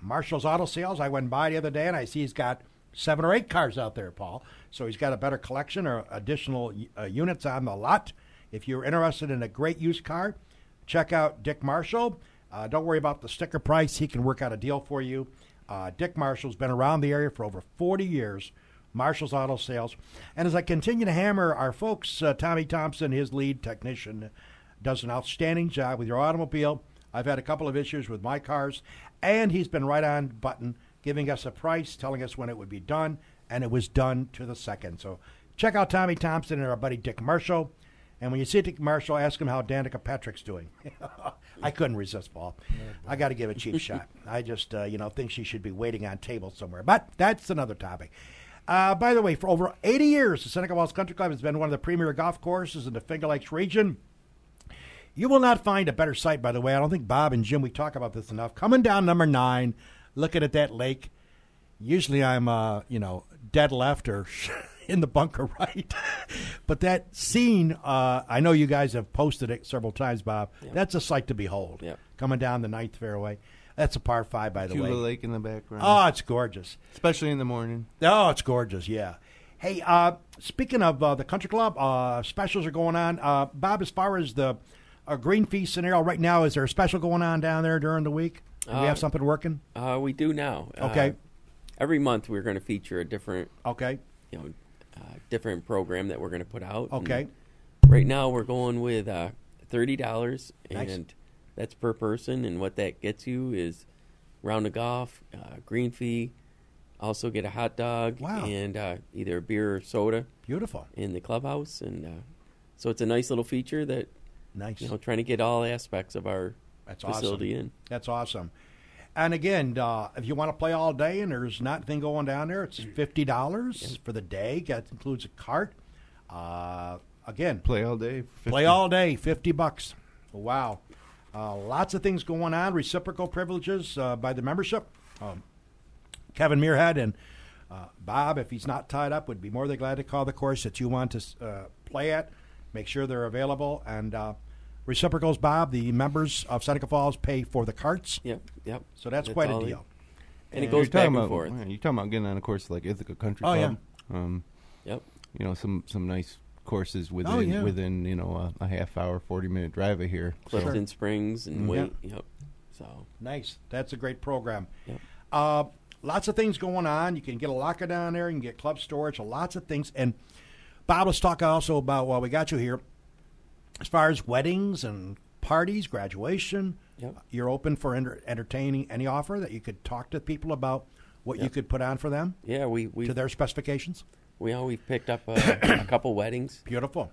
Marshall's Auto Sales, I went by the other day and I see he's got 7 or 8 cars out there, Paul. So he's got a better collection or additional units on the lot. If you're interested in a great used car, check out Dick Marshall. Don't worry about the sticker price. He can work out a deal for you. Dick Marshall's been around the area for over 40 years. Marshall's Auto Sales. And as I continue to hammer our folks, Tommy Thompson, his lead technician, does an outstanding job with your automobile. I've had a couple of issues with my cars, and he's been right on button, giving us a price, telling us when it would be done, and it was done to the second. So check out Tommy Thompson and our buddy Dick Marshall. And when you see Dick Marshall, ask him how Danica Patrick's doing. I couldn't resist, Paul. I got to give a cheap shot. I just, think she should be waiting on tables somewhere. But that's another topic. By the way, for over 80 years, the Seneca Falls Country Club has been one of the premier golf courses in the Finger Lakes region. You will not find a better site, by the way. I don't think Bob and Jim, we talk about this enough. Coming down number 9, looking at that lake. Usually I'm, dead left or in the bunker right. But that scene, I know you guys have posted it several times, Bob. Yep. That's a sight to behold. Yep. Coming down the 9th fairway. That's a par 5, by the way. The lake in the background. Oh, it's gorgeous. Especially in the morning. Oh, it's gorgeous, yeah. Hey, speaking of the country club, specials are going on. Bob, as far as the green fee scenario right now, is there a special going on down there during the week? Do we have something working? We do now. Okay. Every month we're going to feature a different, okay, different program that we're going to put out. Okay. And right now we're going with $30, and that's per person. And what that gets you is round of golf, green fee, also get a hot dog, and either a beer or soda. Beautiful. In the clubhouse, and so it's a nice little feature that. Nice. Trying to get all aspects of our facility in. That's awesome. And again, if you want to play all day and there's nothing going down there, it's $50 for the day. That includes a cart. Again, play all day. Play all day, $50. Wow. Lots of things going on. Reciprocal privileges by the membership. Kevin Muirhead and Bob, if he's not tied up, would be more than glad to call the course that you want to play at. Make sure they're available. And reciprocals, Bob, the members of Seneca Falls pay for the carts. Yep. So that's quite a deal. And it goes back and forth. You're talking about getting on a course like Ithaca Country Club. Yep. Some nice courses within a half hour, 40-minute drive of here. Clifton Springs and Wait. Yep. So nice. That's a great program. Yep. Lots of things going on. You can get a locker down there. You can get club storage. Lots of things. And Bob, let's talk also about, while we got you here, as far as weddings and parties, graduation, you're open for entertaining any offer that you could talk to people about what you could put on for them? Yeah, we to their specifications? We've picked up a couple weddings. Beautiful.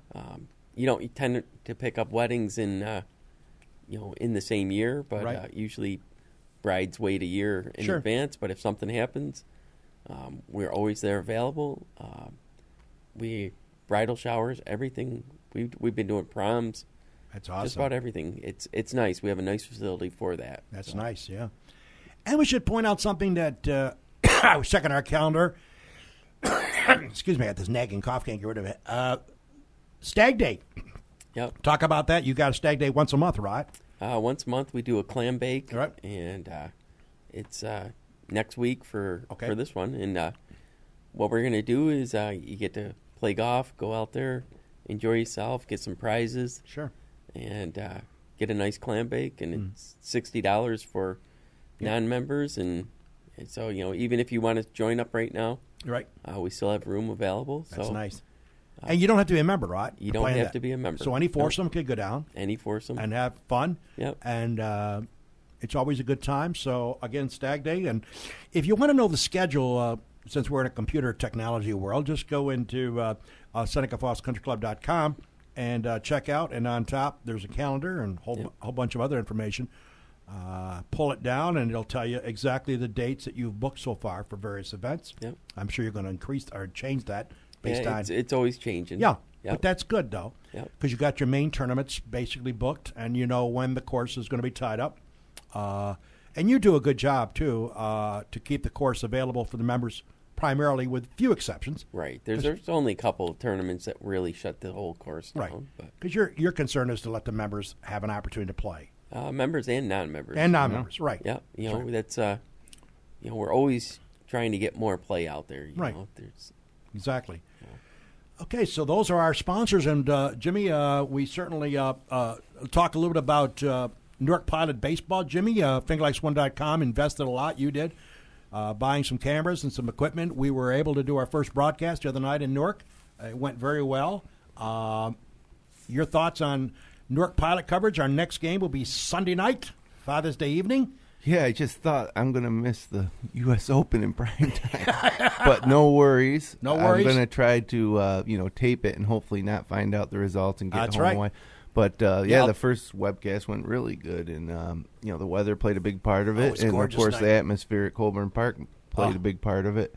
You tend to pick up weddings in the same year, but usually brides wait a year in advance. But if something happens, we're always there available. Bridal showers, everything. We've been doing proms. That's awesome. Just about everything. It's nice. We have a nice facility for that. That's nice, yeah. And we should point out something that I was checking our calendar. Excuse me, I had this nagging cough, can't get rid of it. Stag Day. Yep. Talk about that. You got a stag day once a month, right? Once a month we do a clam bake. Right. And it's next week for this one. And what we're going to do is you get to play golf, go out there, enjoy yourself, get some prizes. Sure. And get a nice clam bake, and it's $60 for non-members, and so even if you want to join up right now, Right. we still have room available. That's so nice. And you don't have to be a member, right? You don't have to be a member. So any foursome could go down. Any foursome. And have fun. Yep. And it's always a good time. So, again, Stag Day. And if you want to know the schedule, since we're in a computer technology world, just go into SenecaFallsCountryClub.com and check out. And on top, there's a calendar and a whole bunch of other information. Pull it down, and it'll tell you exactly the dates that you've booked so far for various events. Yep. I'm sure you're going to increase or change that based on. It's always changing. Yeah, Yep. but that's good, though, because you got your main tournaments basically booked, and you know when the course is going to be tied up. And you do a good job, too, to keep the course available for the members, primarily with few exceptions. Right. There's only a couple of tournaments that really shut the whole course down. Right. Because your concern is to let the members have an opportunity to play. Members and non-members. And non-members, right. Yeah. Sure. That's, we're always trying to get more play out there. Right. There's, exactly. Okay, so those are our sponsors. And, Jimmy, we certainly talk a little bit about Newark Pilot Baseball. Jimmy, FingerLakes1.com invested a lot. You did. Buying some cameras and some equipment. We were able to do our first broadcast the other night in Newark. It went very well. Your thoughts on Newark Pilot coverage? Our next game will be Sunday night, Father's Day evening. Yeah, I just thought I'm going to miss the U.S. Open in prime time. But no worries. No worries. I'm going to try to, tape it and hopefully not find out the results and get That's home right. away. But, the first webcast went really good. And, the weather played a big part of it. was And, of gorgeous course, night. the atmosphere at Colburn Park played a big part of it.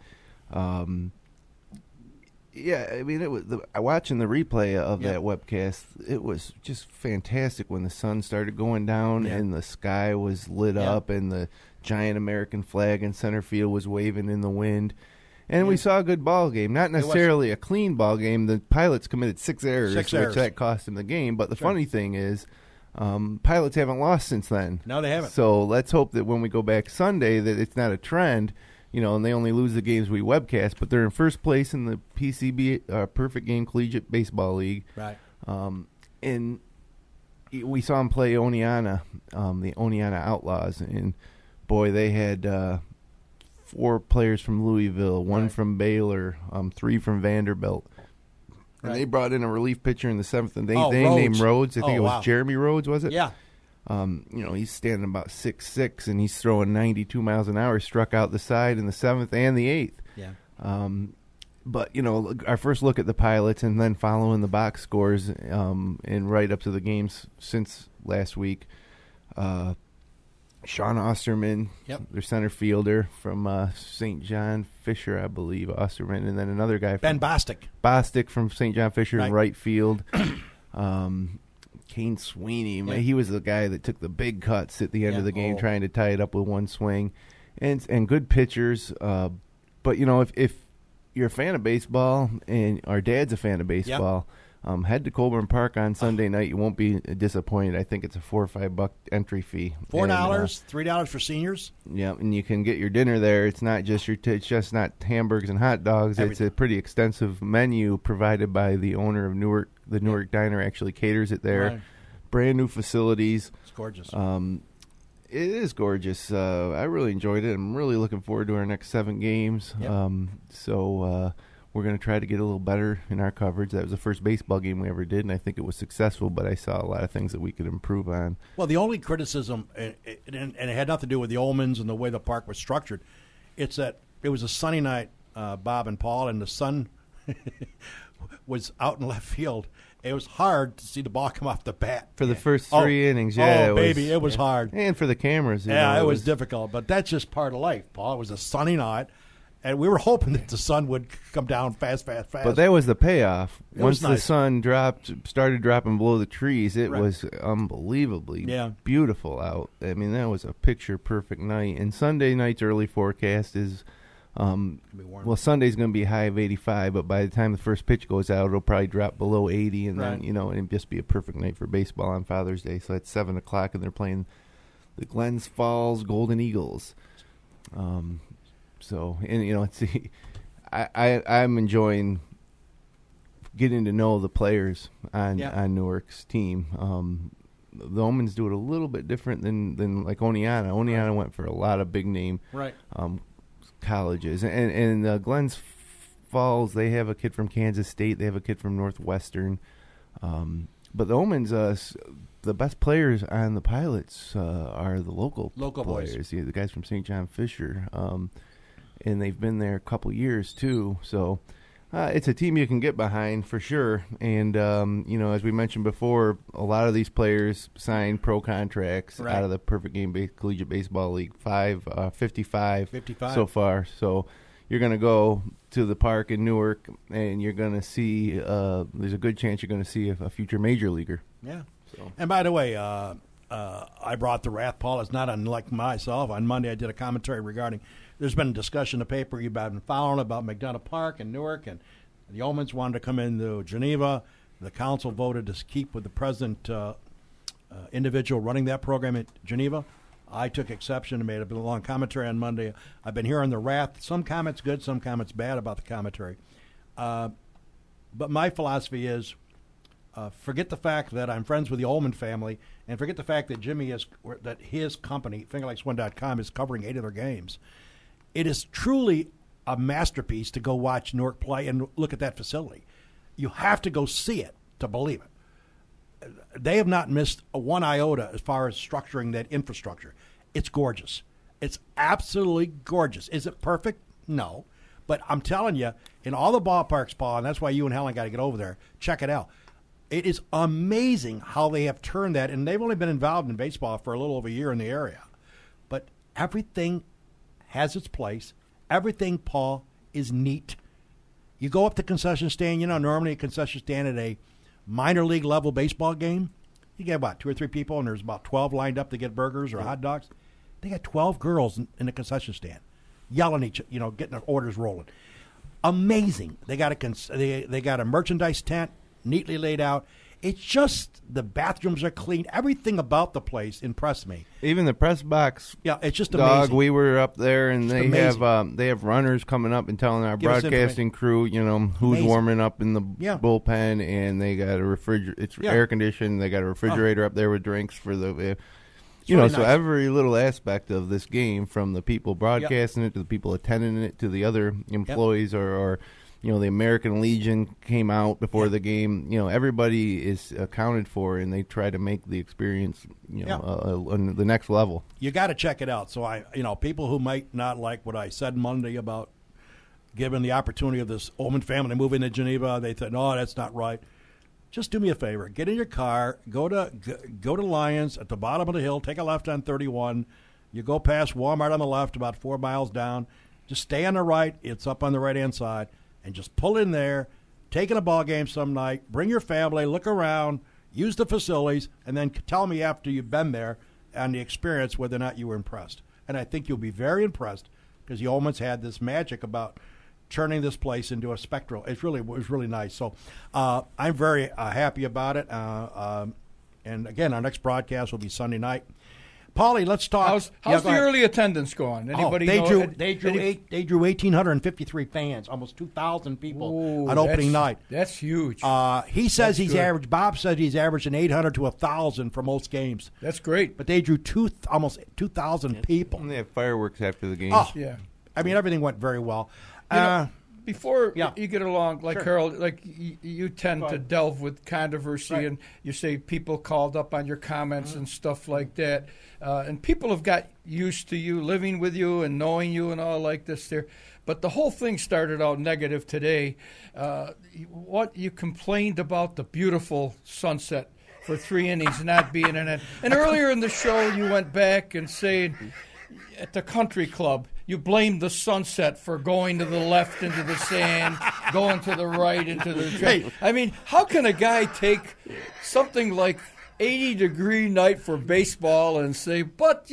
I mean, it was watching the replay of that webcast. It was just fantastic when the sun started going down and the sky was lit up and the giant American flag in center field was waving in the wind. And we saw a good ball game. Not necessarily a clean ball game. The Pilots committed 6 errors, which that cost them the game. But the funny thing is, Pilots haven't lost since then. No, they haven't. So let's hope that when we go back Sunday that it's not a trend. And they only lose the games we webcast, but they're in first place in the PCB Perfect Game Collegiate Baseball League. Right. And we saw them play Oneonta, the Oneonta Outlaws, and boy, they had 4 players from Louisville, 1 from Baylor, 3 from Vanderbilt. And they brought in a relief pitcher in the 7th, and they named Rhodes. I think it was Jeremy Rhodes, was it? Yeah. He's standing about 6'6", and he's throwing 92 miles an hour. Struck out the side in the 7th and the 8th. Yeah. But our first look at the Pilots, and then following the box scores, and right up to the games since last week. Sean Osterman, their center fielder from St. John Fisher, I believe, Osterman, and then another guy Ben Bostic from St. John Fisher in right field. Kane Sweeney, he was the guy that took the big cuts at the end of the game, trying to tie it up with one swing, and good pitchers. But if you're a fan of baseball and our dad's a fan of baseball, head to Colburn Park on Sunday night. You won't be disappointed. I think it's a $4 or $5 entry fee. $4, $3 for seniors. Yeah, and you can get your dinner there. It's not just it's just not hamburgers and hot dogs. Everything. It's a pretty extensive menu provided by the owner of Newark. The Newark Diner actually caters it there. Right. Brand new facilities. It's gorgeous. It is gorgeous. I really enjoyed it. I'm really looking forward to our next 7 games. So we're going to try to get a little better in our coverage. That was the first baseball game we ever did, and I think it was successful, but I saw a lot of things that we could improve on. Well, the only criticism, and it had nothing to do with the omens and the way the park was structured, it's that it was a sunny night, Bob and Paul, and the sun was out in left field. It was hard to see the ball come off the bat. For the first 3 innings, it was hard. And for the cameras. It was difficult, but that's just part of life, Paul. It was a sunny night, and we were hoping that the sun would come down fast. But that was the payoff. Once the nice. sun started dropping below the trees, it was unbelievably beautiful out. I mean, that was a picture-perfect night. And Sunday night's early forecast is... Sunday's going to be a high of 85, but by the time the first pitch goes out, it'll probably drop below 80, and then it'll just be a perfect night for baseball on Father's Day. So it's 7 o'clock, and they're playing the Glens Falls Golden Eagles. I'm enjoying getting to know the players on Yeah. Newark's team. The Omens do it a little bit different than like Oneonta. Oneonta went for a lot of big name Right. colleges, and Glens Falls, they have a kid from Kansas State, they have a kid from Northwestern, but the Omens, the best players on the Pilots are the local players, boys. the guys from St. John Fisher, and they've been there a couple years too. So it's a team you can get behind for sure. And as we mentioned before, a lot of these players sign pro contracts out of the Perfect Game Collegiate Baseball League 55 so far. So you're going to go to the park in Newark, and you're going to see. There's a good chance you're going to see a future major leaguer. Yeah. So. And by the way, I brought the wrath, Paul. It's not unlike myself. On Monday, I did a commentary regarding. There's been a discussion in the paper you've been following about McDonough Park and Newark, and the Omens wanted to come into Geneva. The council voted to keep with the present individual running that program at Geneva. I took exception and made a long commentary on Monday. I've been hearing the wrath. Some comments good, some comments bad about the commentary. But my philosophy is forget the fact that I'm friends with the Ullman family, and forget the fact that that his company, fingerlakes1.com, is covering 8 of their games. It is truly a masterpiece to go watch Newark play and look at that facility. You have to go see it to believe it. They have not missed a one iota as far as structuring that infrastructure. It's gorgeous. It's absolutely gorgeous. Is it perfect? No. But I'm telling you, in all the ballparks, Paul, and that's why you and Helen got to get over there, check it out. It is amazing how they have turned that, and they've only been involved in baseball for a little over a year in the area. But everything has its place. Everything, Paul, is neat. You go up to concession stand, normally a concession stand at a minor league level baseball game, you get about 2 or 3 people, and there's about 12 lined up to get burgers or hot dogs. They got 12 girls in the concession stand yelling getting their orders rolling. Amazing. They got a merchandise tent neatly laid out. It's just the bathrooms are clean. Everything about the place impressed me. Even the press box. Yeah, it's just dog, amazing. We were up there, and Just they amazing. have runners coming up and telling our Give us broadcasting crew, who's Amazing. warming up in the bullpen, and they got a refrigerator. It's air conditioned. They got a refrigerator up there with drinks for the. Really so nice. every little aspect of this game, from the people broadcasting it to the people attending it to the other employees or the American Legion came out before the game. Everybody is accounted for, and they try to make the experience, on the next level. You got to check it out. So people who might not like what I said Monday about giving the opportunity of this Ullman family moving to Geneva, they said, no, that's not right. Just do me a favor. Get in your car, go to Lyons at the bottom of the hill, take a left on 31. You go past Walmart on the left about 4 miles down. Just stay on the right. It's up on the right-hand side. And just pull in there, take in a ball game some night, bring your family, look around, use the facilities, and then tell me after you've been there and the experience whether or not you were impressed. And I think you'll be very impressed because the Ullmans had this magic about turning this place into a spectral. It was really nice. So I'm very happy about it. And again, our next broadcast will be Sunday night. Pauly, let's talk. How's the early attendance going? Anybody they know? They drew 1,853 fans, almost 2,000 people on opening night. That's huge. He says Bob said he's averaging 800 to 1,000 for most games. That's great. But they drew almost 2,000 people. And they have fireworks after the game. Oh, yeah. I mean, everything went very well. Before you get along, like Sure. Harold, like you tend to delve with controversy, and you say people called up on your comments and stuff like that, and people have got used to you living with you and knowing you and all like this there. But the whole thing started out negative today. What you complained about the beautiful sunset for 3 innings not being in it, and earlier in the show you went back and said at the country club, you blamed the sunset for going to the left into the sand, going to the right into the drain. I mean, how can a guy take something like 80-degree night for baseball and say, but,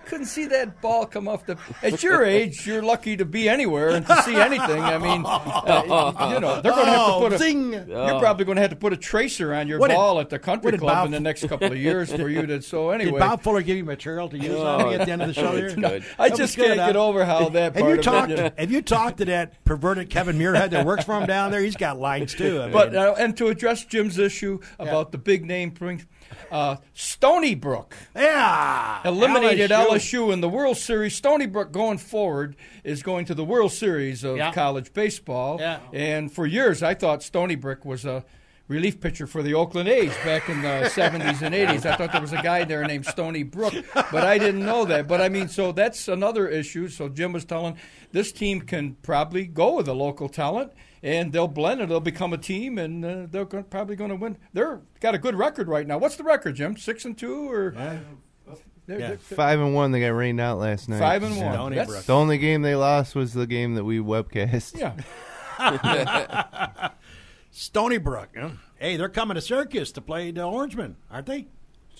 couldn't see that ball come off the. At your age, you're lucky to be anywhere and to see anything. I mean, they're going to have to put a. Zing. You're probably going to have to put a tracer on your ball at the country club in the next couple of years for you to. So anyway, did Bob Fuller give you material to use on me at the end of the show? Here? Good. I just can't get over how that part of it. Have you talked to that perverted Kevin Muirhead that works for him down there? He's got lines too. I mean. But and to address Jim's issue about the big name, Stony Brook, eliminated LSU in the World Series. Stony Brook going forward is going to the World Series of college baseball. Yeah. And for years, I thought Stony Brook was a relief pitcher for the Oakland A's back in the 70s and 80s. I thought there was a guy there named Stony Brook, but I didn't know that. But, I mean, so that's another issue. So Jim was telling this team can probably go with a local talent, and they'll blend it. They'll become a team, and they're probably going to win. They're got a good record right now. What's the record, Jim? 6-2 or 5-1. They got rained out last night. 5-1. The only game they lost was the game that we webcast. Yeah. Stony Brook. Huh? Hey, they're coming to Syracuse to play the Orangemen, aren't they?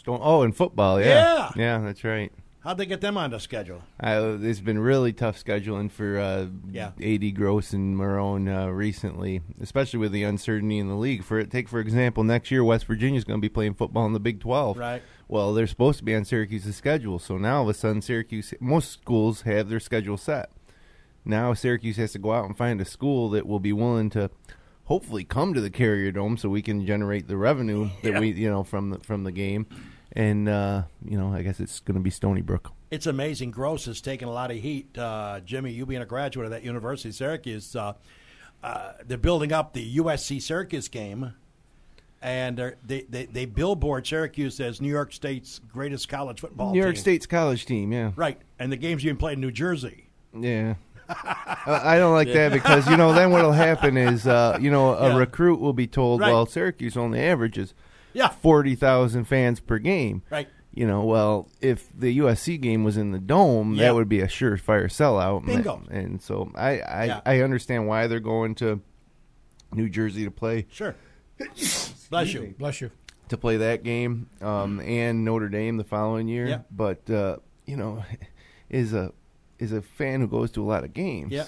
In football, yeah. Yeah, that's right. How'd they get them on the schedule? It's been really tough scheduling for AD Gross and Marone recently, especially with the uncertainty in the league. For example, next year West Virginia's going to be playing football in the Big 12. Right. Well, they're supposed to be on Syracuse's schedule, so now all of a sudden most schools have their schedule set. Now Syracuse has to go out and find a school that will be willing to hopefully come to the Carrier Dome so we can generate the revenue that we from the game. And, I guess it's going to be Stony Brook. It's amazing. Gross has taken a lot of heat. Jimmy, you being a graduate of that University of Syracuse, they're building up the USC-Syracuse game, and they billboard Syracuse as New York State's greatest college football team. New York State's college team, yeah. Right, and the game's being played in New Jersey. Yeah. I don't like that because, then what'll happen is, a recruit will be told, well, Syracuse only averages 40,000 fans per game. Right. Well, if the USC game was in the Dome, that would be a surefire sellout. Bingo. And so I understand why they're going to New Jersey to play. Sure. Bless you. Bless you. To play that game and Notre Dame the following year. Yeah. But, is a fan who goes to a lot of games. Yeah.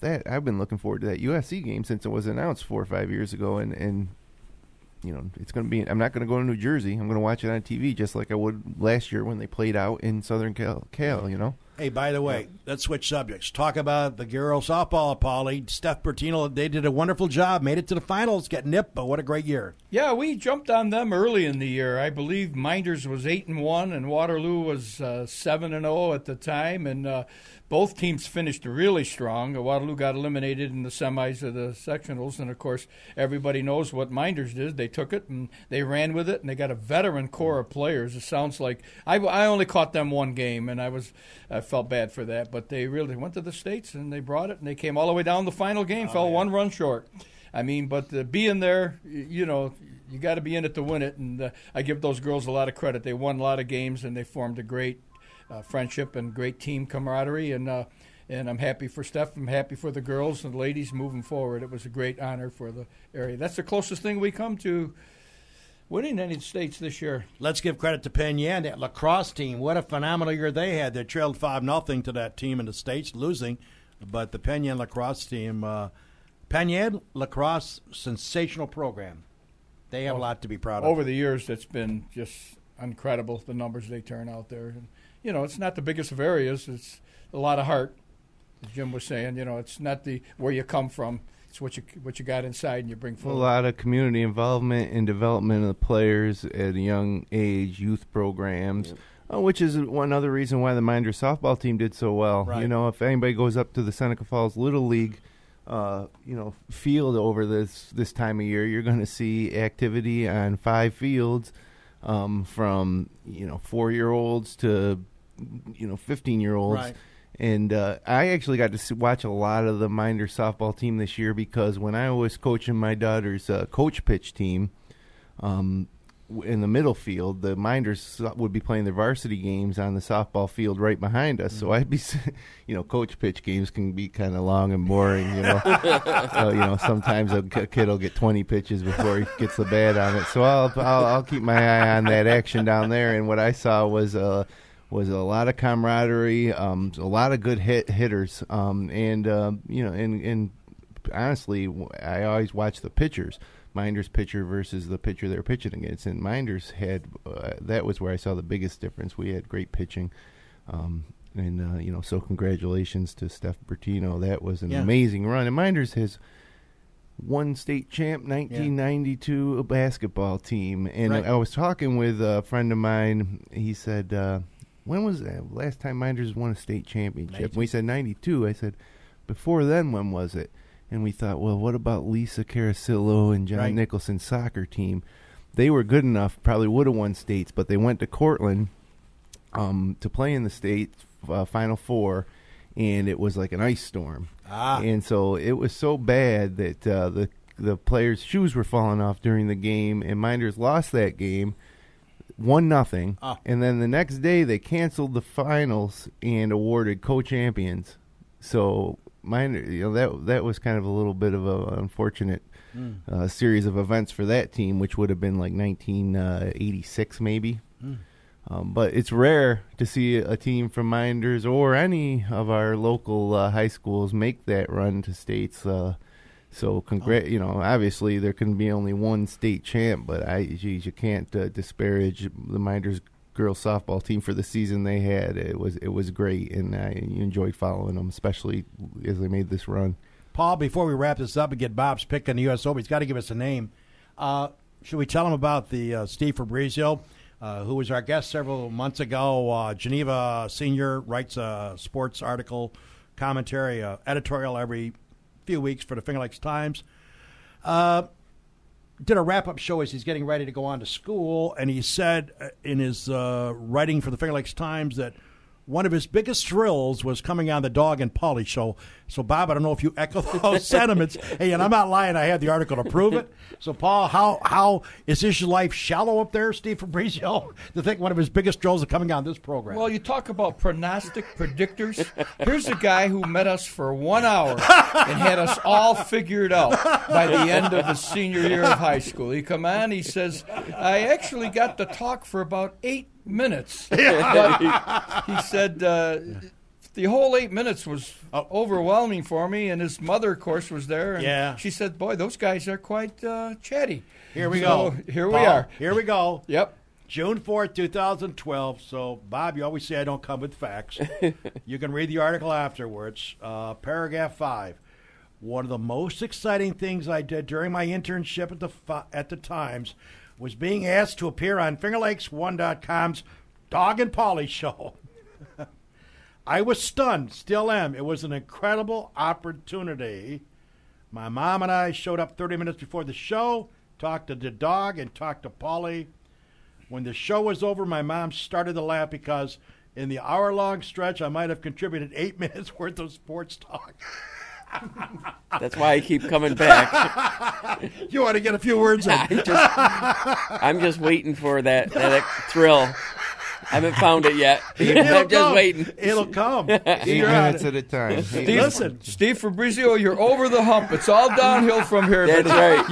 That I've been looking forward to that USC game since it was announced 4 or 5 years ago, and it's going to be. I'm not going to go to New Jersey. I'm going to watch it on TV just like I would last year when they played out in Southern Cal. Hey, by the way, let's switch subjects. Talk about the girls softball, Pauly. Steph Bertino, they ddid a wonderful job. Made it to the finals, got nipped, but what a great year. Yeah, we jumped on them early in the year. I believe Minders was 8-1 and Waterloo was 7-0 at the time, and both teams finished really strong. Waterloo got eliminated in the semis of the sectionals, and of course, everybody knows what Minders did. They took it and they ran with it, and they got a veteran core of players. It sounds like I only caught them one game, and I felt bad for that, but they really went to the States and they brought it, and they came all the way down the final game, fell 1 run short. I mean, but being there, you got to be in it to win it, and I give those girls a lot of credit. They won a lot of games, and they formed a great friendship and great team camaraderie, and I'm happy for Steph. I'm happy for the girls and the ladies moving forward. It was a great honor for the area. That's the closest thing we come to winning any states this year. Let's give credit to Penn Yan, that lacrosse team. What a phenomenal year they had. They trailed 5-0 to that team in the States, losing. But the Penn Yan lacrosse team, Penn Yan lacrosse, sensational program. They have a lot to be proud of. Over the years, it's been just incredible, the numbers they turn out there. And, it's not the biggest of areas. It's a lot of heart, as Jim was saying. It's not where you come from. It's what you got inside and you bring forward. A lot of community involvement and development of the players at a young age, youth programs, which is one other reason why the Minders softball team did so well. Right. If anybody goes up to the Seneca Falls Little League, field over this time of year, you're going to see activity on 5 fields, from 4-year-olds to 15-year-olds. Right. And I actually got to watch a lot of the Minders softball team this year because when I was coaching my daughter's coach pitch team in the middle field, the Minders would be playing their varsity games on the softball field right behind us. Mm-hmm. So I'd be, coach pitch games can be kind of long and boring, So, sometimes a kid will get 20 pitches before he gets the bat on it. So I'll keep my eye on that action down there. And what I saw was was a lot of camaraderie, a lot of good hitters, and honestly, I always watch the pitchers. Minders pitcher versus the pitcher they were pitching against, and Minders had that was where I saw the biggest difference. We had great pitching, so congratulations to Steph Bertino. That was an amazing run. And Minders has one state champ, 1992 basketball team. And I was talking with a friend of mine. He said, when was the last time Minders won a state championship? 92. And we said 92. I said, before then, when was it? And we thought, well, what about Lisa Carasillo and John Nicholson's soccer team? They were good enough, probably would have won states, but they went to Cortland to play in the state Final Four, and it was like an ice storm. And so it was so bad that the players' shoes were falling off during the game, and Minders lost that game 1-0. And then the next day they canceled the finals and awarded co-champions. So that was kind of a little bit of an unfortunate series of events for that team, which would have been like 1986 maybe. But it's rare to see a team from Minders or any of our local high schools make that run to states. Obviously there can be only one state champ, but you can't disparage the Minders girls softball team for the season they had. It was great, and I enjoyed following them, especially as they made this run. Paul, before we wrap this up and get Bob's pick on the U.S. Open, he's got to give us a name. Should we tell him about the Steve Fabrizio, who was our guest several months ago? Geneva senior, writes a sports article, commentary, editorial every few weeks for the Finger Lakes Times. Did a wrap-up show as he's getting ready to go on to school, and he said in his writing for the Finger Lakes Times that one of his biggest thrills was coming on the Dog and Pauly show. So, Bob, I don't know if you echo those sentiments. Hey, and I'm not lying. I had the article to prove it. So, Paul, how is his life shallow up there, Steve Fabrizio, to think one of his biggest thrills is coming on this program? Well, you talk about prognostic predictors. Here's a guy who met us for 1 hour and had us all figured out by the end of his senior year of high school. He come on, he says, I actually got to talk for about 8 minutes. But he said the whole 8 minutes was overwhelming for me, and his mother, of course, was there. And she said, boy, those guys are quite chatty. Here we go. Here we are. Here we go. Yep. June 4th, 2012. So, Bob, you always say I don't come with facts. You can read the article afterwards. Paragraph 5. One of the most exciting things I did during my internship at the Times was being asked to appear on FingerLakes1.com's Dog and Pauly show. I was stunned, still am. It was an incredible opportunity. My mom and I showed up 30 minutes before the show, talked to the dog, and talked to Pauly. When the show was over, my mom started to laugh because in the hour-long stretch, I might have contributed 8 minutes worth of sports talk. That's why I keep coming back. You want to get a few words in. I'm just waiting for that thrill. I haven't found it yet. I'm just waiting. It'll come. 8 minutes at a time. Steve Fabrizio, you're over the hump. It's all downhill from here. That's right.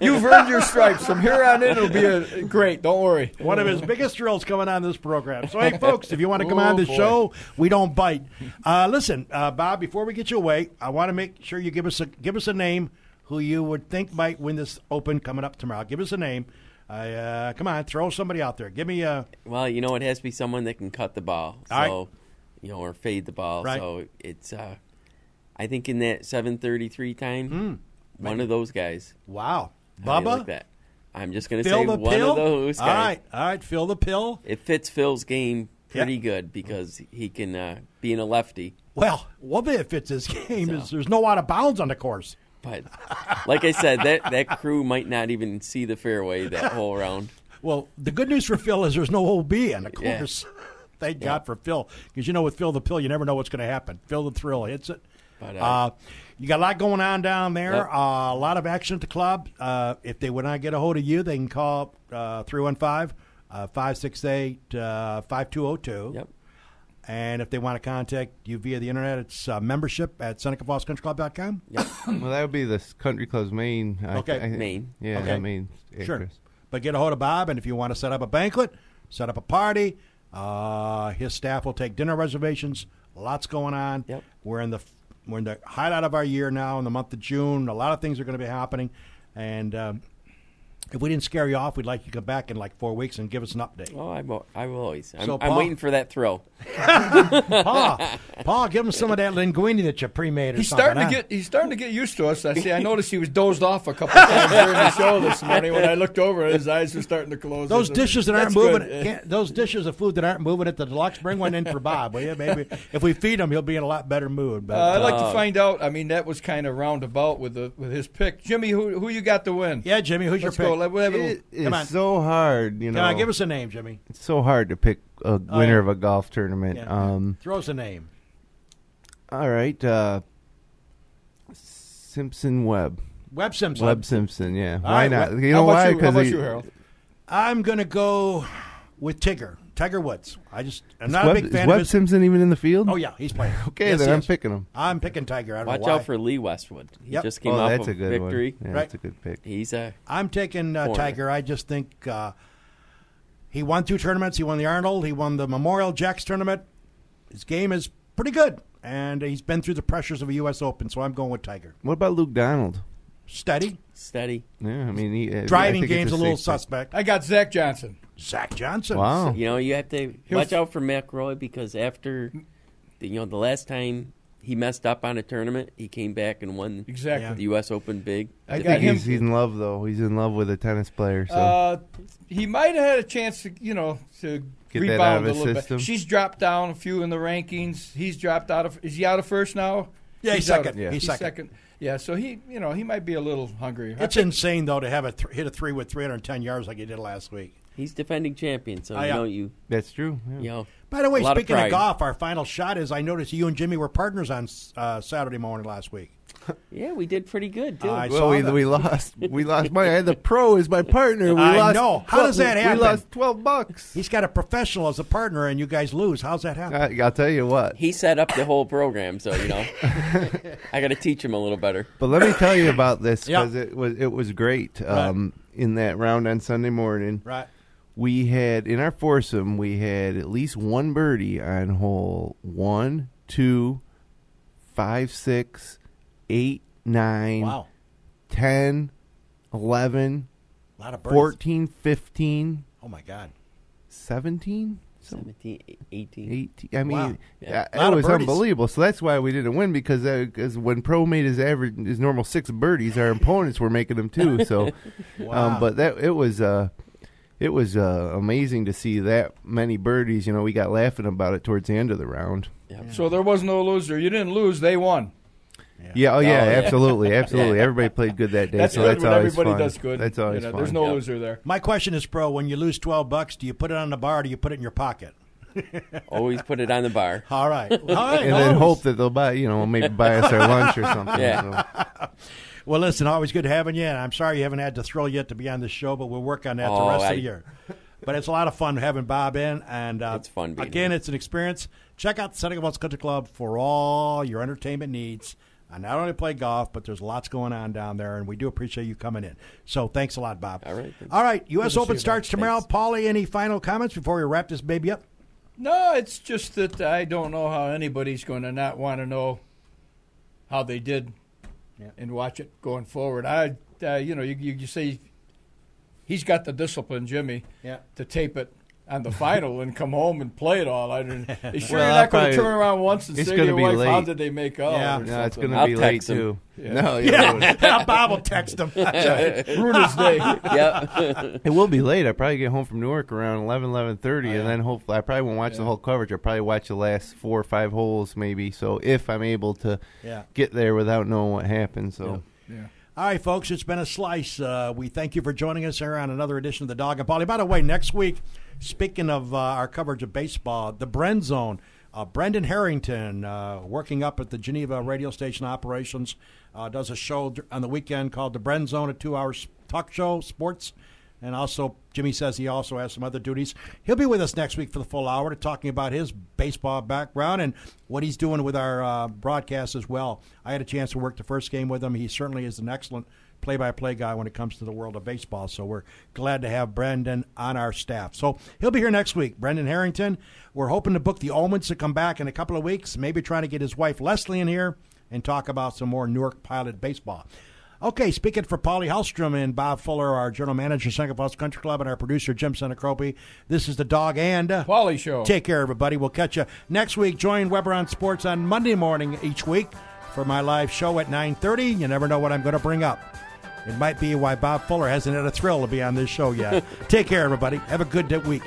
You've earned your stripes. From here on in, it'll be great. Don't worry. One of his biggest thrills coming on this program. So, hey, folks, if you want to come on the show, we don't bite. Listen, Bob, before we get you away, I want to make sure you give us a name who you would think might win this Open coming up tomorrow. Give us a name. Come on, throw somebody out there. Give me a... Well, it has to be someone that can cut the ball. Or fade the ball. Right. So it's, I think in that 7:33 time, one of those guys. Wow. Bubba? Bubba? Like that. I'm just going to say one of those guys. All right, Phil the Pill. It fits Phil's game pretty good because he can, being a lefty. Well, one thing that fits his game is there's no out of bounds on the course. But like I said, that crew might not even see the fairway that whole round. Well, the good news for Phil is there's no OB on the course. Yeah. Thank God for Phil. Because with Phil the Pill, you never know what's going to happen. Phil the Thrill hits it. But, you got a lot going on down there. Yep. A lot of action at the club. If they would not get a hold of you, they can call 315-568-5202. Yep. And if they want to contact you via the internet, it's membership at SenecaFallsCountryClub.com. Yep. Well, that would be the country club's main. Main. Yeah, okay. main. Sure. But get a hold of Bob, and if you want to set up a banquet, set up a party, His staff will take dinner reservations. Lots going on. Yep. We're in the highlight of our year now in the month of June. A lot of things are going to be happening, and if we didn't scare you off, we'd like you to come back in like 4 weeks and give us an update. Oh, I will always. So, I'm Paul- waiting for that throw. Paul, give him some of that linguine that you pre-made or He's something. He's starting to get used to us. I noticed he was dozed off a couple of times during the show this morning. When I looked over, his eyes were starting to close. Those I said, dishes that aren't "That's moving, good." those dishes of food that aren't moving at the deluxe, bring one in for Bob, will you? Maybe if we feed him, he'll be in a lot better mood. But I'd like to find out. I mean, that was kind of roundabout with his pick. Jimmy, who you got to win? yeah, Jimmy, who's Let's your go. pick? We'll have a It Come on. is so hard, you know. Come on, give us a name, Jimmy. It's so hard to pick a winner yeah. of a golf tournament. Yeah. Throw us a name. All right, Simpson Webb. Webb Simpson. Webb Simpson, yeah. All Why right, not? Webb- You know why? How Because about you, Harold? I'm going to go with Tiger Woods. I'm not a big is fan Webb of his. Simpson even in the field? Oh, yeah, he's playing. Okay, Yes, then he I'm is. picking him. I'm picking Tiger. I don't Watch know why. out for Lee Westwood. He Yep. just came Oh, off that's of a good victory. one. Yeah, Right. that's a good pick. He's a I'm taking Corner. Tiger. I just think he won 2 tournaments. He won the Arnold. He won the Memorial Jacks tournament. His game is pretty good, and he's been through the pressures of a U.S. Open, so I'm going with Tiger. What about Luke Donald? Steady. steady. Yeah, I mean, I Driving think it's game's a little safe pick. suspect. I got Zach Johnson. Zach Johnson. Wow. You know, you have to watch out for McElroy because after the last time he messed up on a tournament, he came back and won Exactly. the U.S. Open big. I I got think him. he's in love, though. He's in love with a tennis player. So He might have had a chance to, to Get that rebound out of a his little system. bit. She's dropped down a few in the rankings. He's dropped out of. Is he out of first now? Yeah, he's out second. of- Yeah. He's He's second. Yeah, so he might be a little hungry. It's insane, though, to have hit a 3 with 310 yards like he did last week. He's defending champion, so yeah. that's true. Yeah. you know. By the way, A lot of speaking of pride. golf, our final shot is I noticed you and Jimmy were partners on Saturday morning last week. Yeah, we did pretty good too. I Well, saw we, that. we lost. We lost money. I had the pro as my partner. We I lost, know. How does that happen? We lost $12. He's got a professional as a partner, and you guys lose. How's that happen? I'll tell you what. He set up the whole program, so I got to teach him a little better. But let me tell you about this Yeah. because it was great. Right. In that round on Sunday morning, Right. we had in our foursome we had at least one birdie on hole 1, 2, 5, 6, 8, 9, Wow. 10, 11, A lot of birdies. 14, 15, Oh, my God. 17. 17, 18. 18. I mean, Wow. Yeah. A lot it of was birdies. unbelievable. So that's why we didn't win because when Pro made his normal 6 birdies, our opponents were making them too. So, Wow. but it was amazing to see that many birdies. You know, we got laughing about it towards the end of the round. Yep. So there was no loser. You didn't lose. They won. Yeah, Oh, yeah. absolutely. Everybody played good that day. That's so good that's when always everybody fun. does good. That's always fun. There's no Yep. loser there. My question is, Pro, when you lose $12, do you put it on the bar or do you put it in your pocket? Always put it on the bar. All right. All right. and then always. hope that they'll maybe buy us our lunch or something. Yeah. So. Well, listen, always good having you. And I'm sorry you haven't had the thrill yet to be on the show, but we'll work on that the Oh, rest of the year. But it's a lot of fun having Bob in. And It's fun being again, here. it's an experience. Check out the Seneca Falls Country Club for all your entertainment needs. I not only play golf, but there's lots going on down there, and we do appreciate you coming in. So thanks a lot, Bob. All right, thanks. All right, U.S. to Open see you, starts Bob. tomorrow. Thanks. Pauly, any final comments before we wrap this baby up? No, it's just that I don't know how anybody's going to not want to know how they did and watch it going forward. You say he's got the discipline, Jimmy, to tape it on the final and come home and play it all. Sure, Well, you're I'll not going probably- to turn around once and it's say to gonna your be wife, how late. Oh, did they make out? Yeah. or No, it's something. going to I'll be late text him. too. Yeah. No, Yeah, Bob will text him. Ruin his day. Yep. it will be late. I probably get home from Newark around 11:30, and then hopefully I probably won't watch the whole coverage. I'll probably watch the last 4 or 5 holes maybe. So if I'm able to get there without knowing what happened, so. Yeah. All right, folks, it's been a slice. We thank you for joining us here on another edition of the Dog and Pauly. By the way, next week, speaking of our coverage of baseball, the Bren Zone, Brendan Harrington, working up at the Geneva radio station operations, does a show on the weekend called the Bren Zone, a 2-hour talk show, sports. And also, Jimmy says he also has some other duties. He'll be with us next week for the full hour to talking about his baseball background and what he's doing with our broadcast as well. I had a chance to work the first game with him. He certainly is an excellent play-by-play guy when it comes to the world of baseball. So we're glad to have Brendan on our staff. So he'll be here next week. Brendan Harrington. We're hoping to book the Omens to come back in a couple of weeks, maybe trying to get his wife Leslie in here and talk about some more Newark Pilot baseball. Okay, speaking for Pauly Hellstrom and Bob Fuller, our general manager, Seneca Falls Country Club, and our producer, Jim Senecropi, this is the Dog and Pauly Show. Take care, everybody. We'll catch you next week. Join Weber on Sports on Monday morning each week for my live show at 9:30. You never know what I'm going to bring up. It might be why Bob Fuller hasn't had a thrill to be on this show yet. Take care, everybody. Have a good week.